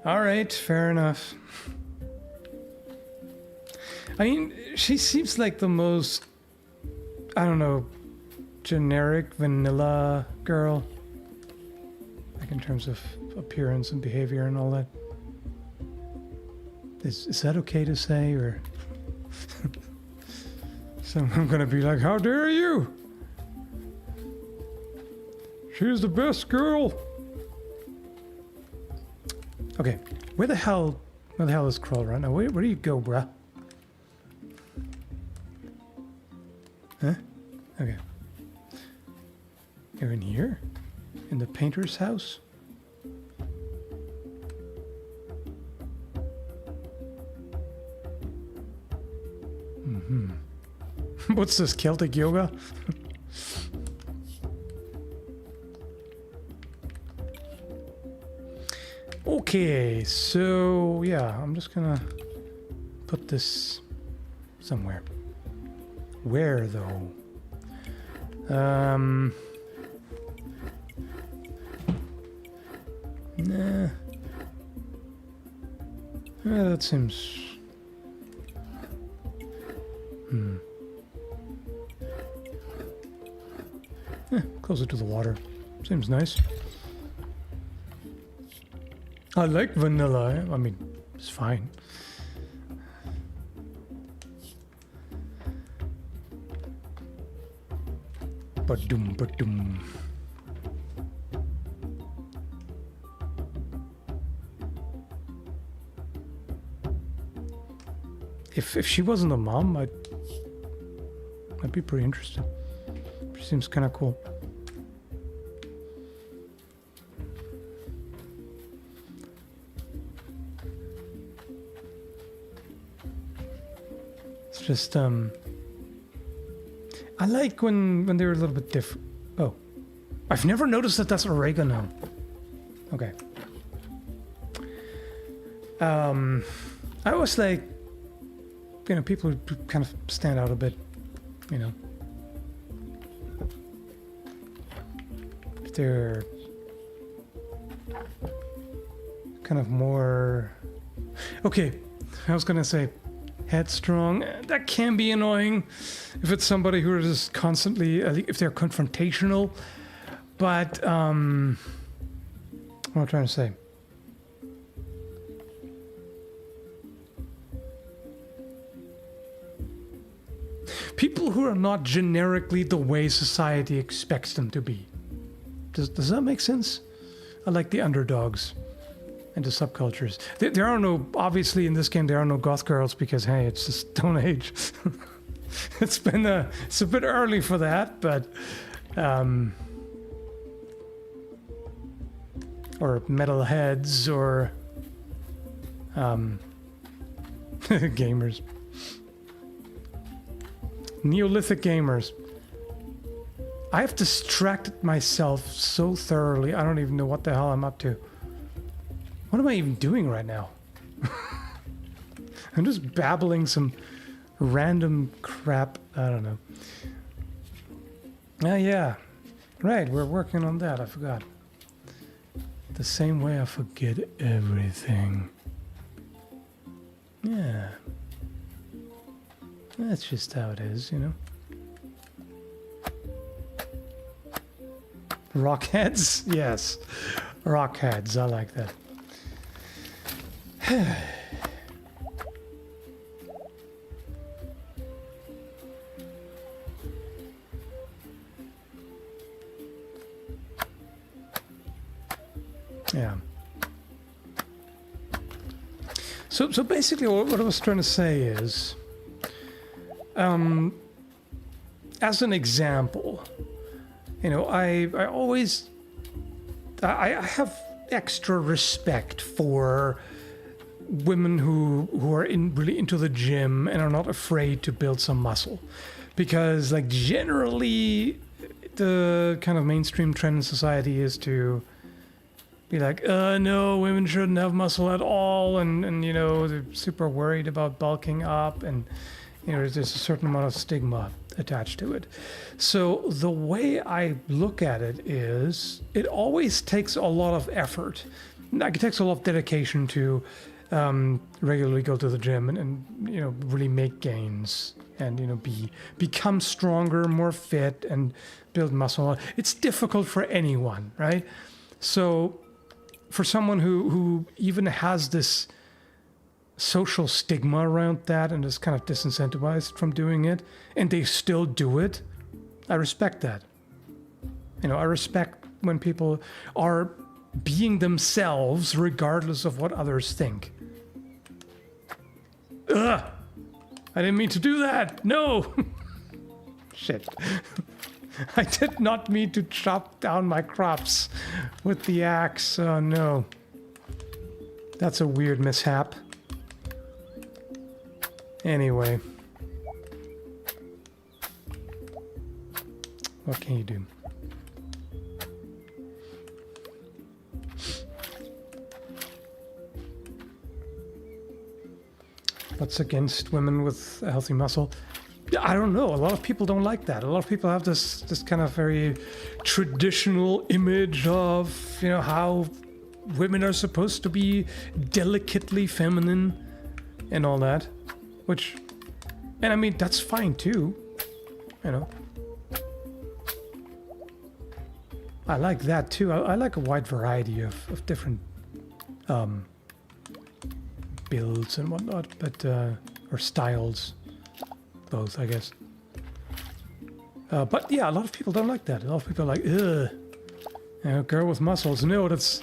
Alright, fair enough. I mean, she seems like the most, I don't know, generic vanilla girl. Like in terms of appearance and behavior and all that. Is that okay to say, or... So I'm gonna be like, how dare you? She's the best girl. Okay, where the hell is Kroll right now? Where do you go, bruh? Huh? Okay. You're in here? In the painter's house? Mm-hmm. What's this, Celtic yoga? Okay, so yeah, I'm just gonna put this somewhere. Where though? Nah. That seems... Closer to the water. Seems nice. I like vanilla. I mean, it's fine. Ba-dum, ba-dum. If she wasn't a mom, I'd be pretty interested. She seems kind of cool. It's just I like when they're a little bit different. Oh, I've never noticed that that's oregano. Okay. I always like, you know, people who kind of stand out a bit, you know. If they're kind of more Okay, I was gonna say headstrong. That can be annoying if it's somebody who is constantly, if they're confrontational. But what am I trying to say? People who are not generically the way society expects them to be. Does that make sense? I like the underdogs and the subcultures. There are no, obviously in this game, there are no goth girls because, hey, it's the Stone Age. It's a bit early for that, but, or metalheads or, gamers. Neolithic gamers. I have distracted myself so thoroughly, I don't even know what the hell I'm up to. What am I even doing right now? I'm just babbling some random crap. I don't know. Yeah. Right, we're working on that. I forgot. The same way I forget everything. Yeah. That's just how it is, you know? Rockheads? Yes. Rockheads, I like that. Yeah. So basically what I was trying to say is, as an example, you know, I have extra respect for women who are really into the gym and are not afraid to build some muscle, because like generally the kind of mainstream trend in society is to be like, no, women shouldn't have muscle at all, and you know, they're super worried about bulking up, and you know, there's a certain amount of stigma attached to it. So the way I look at it is, it always takes a lot of effort. Like, it takes a lot of dedication to regularly go to the gym and you know, really make gains and, you know, become stronger, more fit, and build muscle. It's difficult for anyone, right? So for someone who even has this social stigma around that and is kind of disincentivized from doing it, and they still do it, I respect that. You know, I respect when people are being themselves regardless of what others think. Ugh! I didn't mean to do that! No! Shit. I did not mean to chop down my crops with the axe. Oh no. That's a weird mishap. Anyway. What can you do? What's against women with a healthy muscle? I don't know. A lot of people don't like that. A lot of people have this kind of very traditional image of, you know, how women are supposed to be delicately feminine and all that. Which, and I mean, that's fine too, you know. I like that too. I like a wide variety of different builds and whatnot, but or styles, both, I guess. But yeah, a lot of people don't like that. A lot of people are like, ugh, you know, girl with muscles. No, that's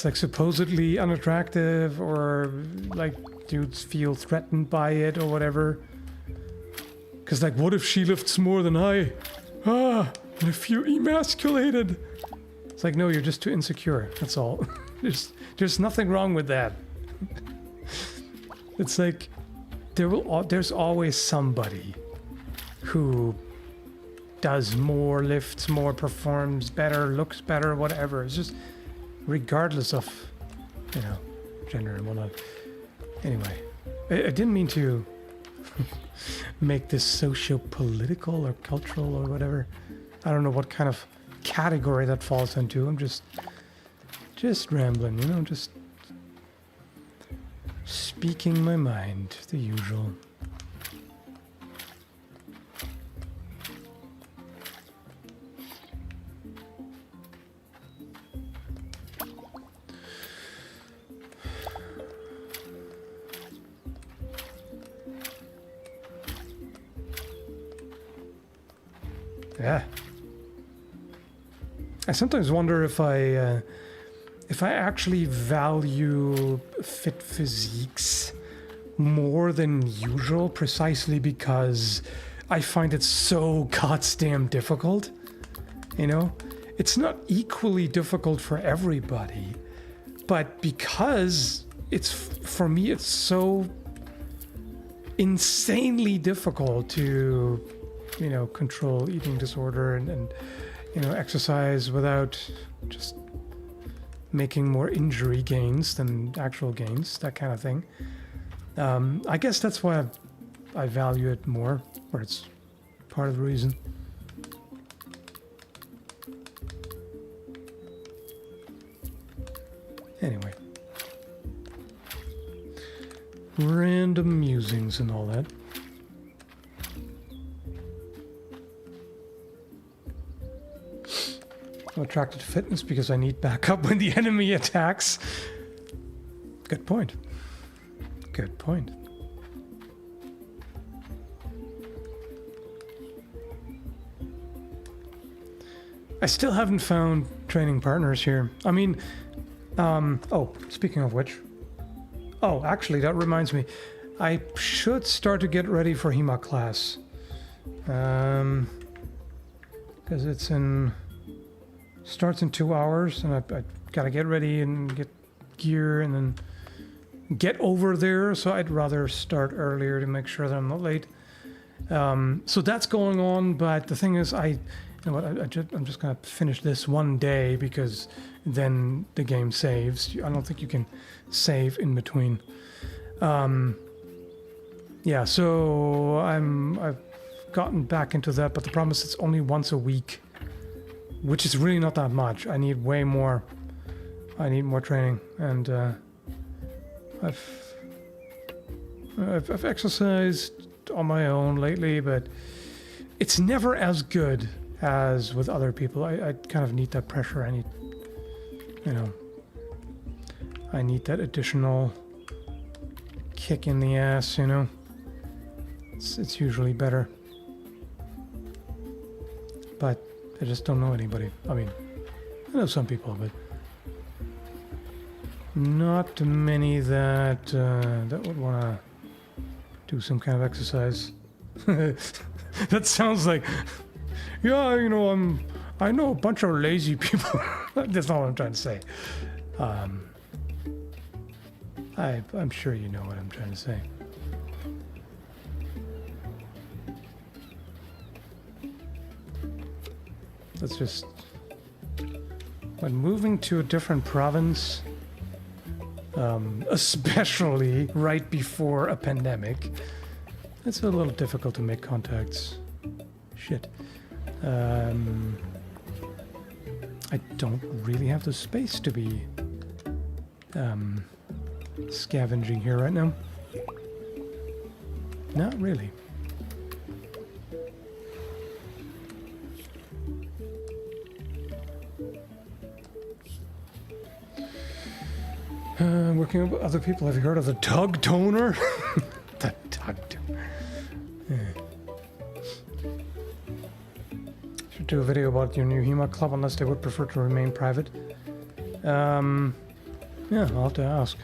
like supposedly unattractive, or like dudes feel threatened by it or whatever. Because like, what if she lifts more than I? Ah, I feel emasculated. It's like, no, you're just too insecure. That's all. There's nothing wrong with that. It's like there's always somebody who does more, lifts more, performs better, looks better, whatever. It's just regardless of, you know, gender and whatnot. Anyway, I didn't mean to make this socio-political or cultural or whatever. I don't know what kind of category that falls into. I'm just rambling, you know, just Speaking my mind, the usual. Yeah. I sometimes wonder if I actually value fit physiques more than usual, precisely because I find it so goddamn difficult. You know, it's not equally difficult for everybody, but because it's, for me, it's so insanely difficult to, you know, control eating disorder and you know, exercise without just making more injury gains than actual gains, that kind of thing. I guess that's why I value it more, or it's part of the reason. Anyway. Random musings and all that. I'm attracted to fitness because I need backup when the enemy attacks. Good point. Good point. I still haven't found training partners here. I mean, oh, speaking of which. Oh, actually, that reminds me. I should start to get ready for HEMA class. Because it's in... starts in 2 hours, and I gotta get ready and get gear and then get over there, so I'd rather start earlier to make sure that I'm not late. So that's going on, but the thing is, you know what, I'm just gonna finish this one day because then the game saves. I don't think you can save in between. Yeah, so I've gotten back into that, but the problem is it's only once a week, which is really not that much. I need way more. I need more training, and I've exercised on my own lately, but it's never as good as with other people. I kind of need that pressure. I need, you know, I need that additional kick in the ass, you know. It's usually better, but I just don't know anybody. I mean, I know some people, but not many that would want to do some kind of exercise. That sounds like, yeah, you know, I know a bunch of lazy people. That's not what I'm trying to say. I'm sure you know what I'm trying to say. That's just, when moving to a different province, especially right before a pandemic, it's a little difficult to make contacts. Shit. I don't really have the space to be scavenging here right now. Not really. Working with other people. Have you heard of the tug toner? The tug toner. Yeah. Should do a video about your new HEMA club, unless they would prefer to remain private. Yeah, I'll have to ask.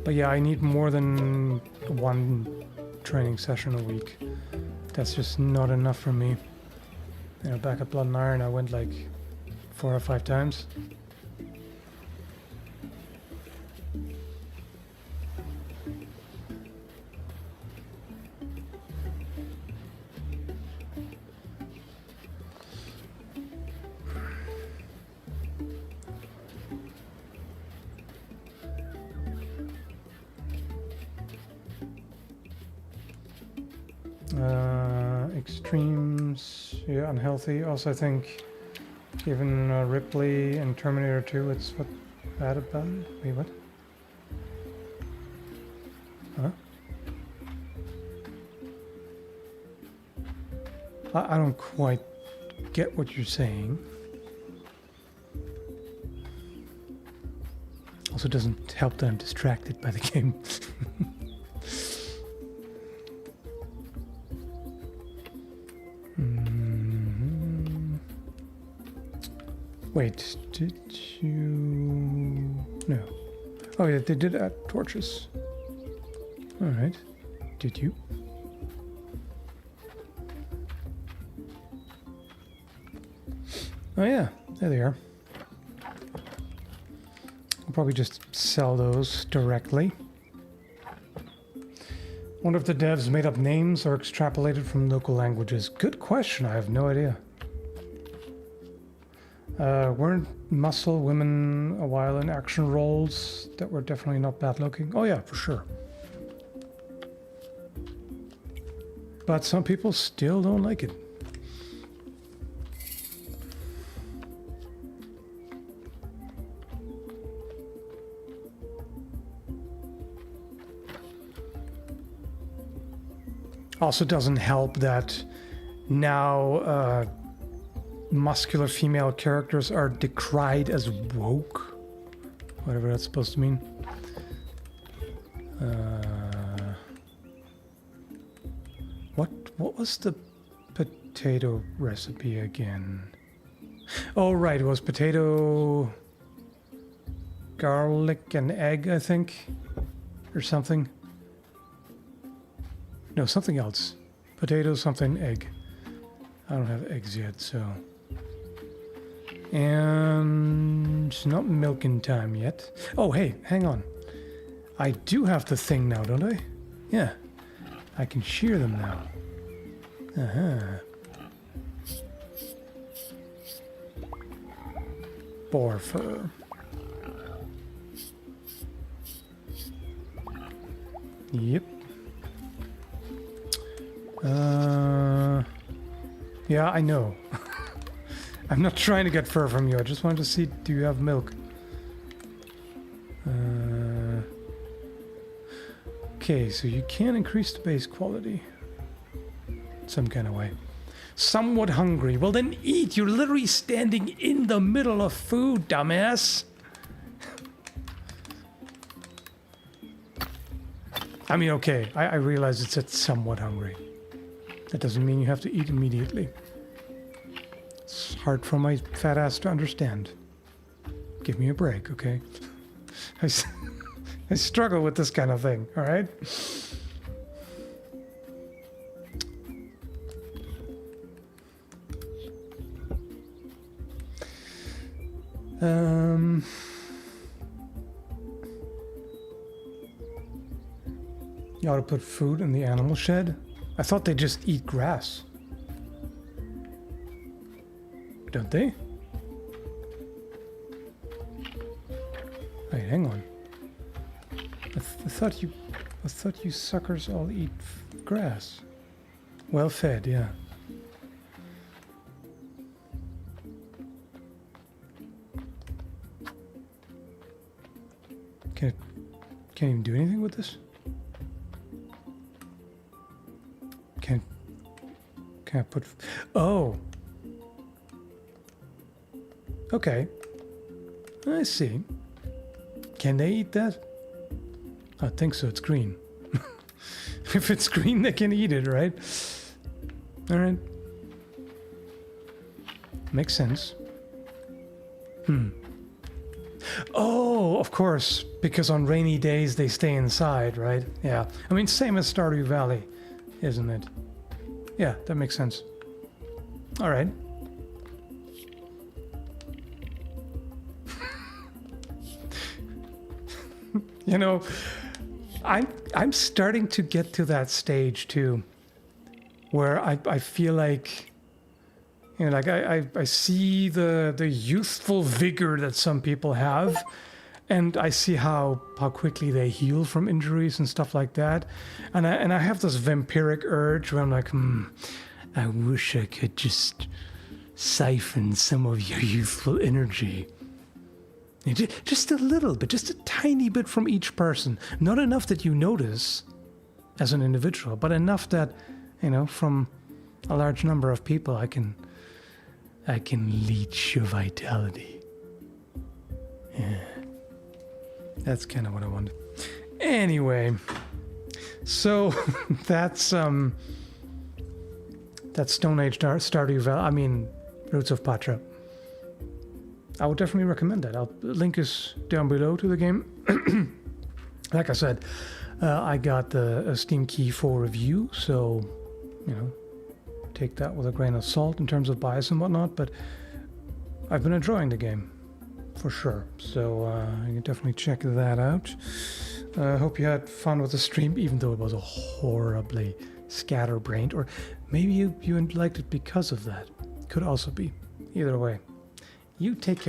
But yeah, I need more than one training session a week. That's just not enough for me. You know, back at Blood and Iron, I went like 4 or 5 times. Extremes, yeah, unhealthy. Also, I think given Ripley and Terminator 2, it's what bad about it? Wait, what? Huh? I don't quite get what you're saying. Also doesn't help that I'm distracted by the game. Wait, did you... No. Oh yeah, they did add torches. Alright. Did you? Oh yeah, there they are. I'll probably just sell those directly. Wonder if the devs made up names or extrapolated from local languages. Good question, I have no idea. Weren't muscle women a while in action roles that were definitely not bad looking? Oh yeah, for sure. But some people still don't like it. Also doesn't help that now muscular female characters are decried as woke. Whatever that's supposed to mean. What was the potato recipe again? Oh right, it was potato, garlic and egg, I think. Or something. No, something else. Potato, something, egg. I don't have eggs yet, so... And... it's not milking time yet. Oh, hey, hang on. I do have the thing now, don't I? Yeah. I can shear them now. Uh-huh. Boar fur. Yep. Yeah, I know. I'm not trying to get fur from you. I just wanted to see, do you have milk? Okay, so you can increase the base quality. Some kind of way. Somewhat hungry. Well then eat. You're literally standing in the middle of food, dumbass. I mean, okay, I realize it said somewhat hungry. That doesn't mean you have to eat immediately. It's hard for my fat ass to understand. Give me a break, okay? I struggle with this kind of thing, alright? You ought to put food in the animal shed? I thought they just eat grass. Don't they? Wait, hang on. I thought you suckers all eat grass. Well fed, yeah. Can't even do anything with this? Can I put... Oh! Okay. I see. Can they eat that? I think so, it's green. If it's green, they can eat it, right? Alright. Makes sense. Oh, of course, because on rainy days they stay inside, right? Yeah. I mean, same as Stardew Valley, isn't it? Yeah, that makes sense. Alright. You know, I'm starting to get to that stage too, where I feel like, you know, like I see the youthful vigor that some people have, and I see how quickly they heal from injuries and stuff like that, and I have this vampiric urge where I'm like, I wish I could just siphon some of your youthful energy. Just a little bit, just a tiny bit from each person. Not enough that you notice as an individual, but enough that, from a large number of people, I can leech your vitality. Yeah. That's kind of what I wanted. Anyway, so that's Stone Age Stardew Valley. Roots of Pacha. I would definitely recommend that. Link is down below to the game. Like I said, I got a Steam key for review, so take that with a grain of salt in terms of bias and whatnot. But I've been enjoying the game for sure, so you can definitely check that out. I hope you had fun with the stream, even though it was a horribly scatterbrained, or maybe you liked it because of that. Could also be. Either way, you take care.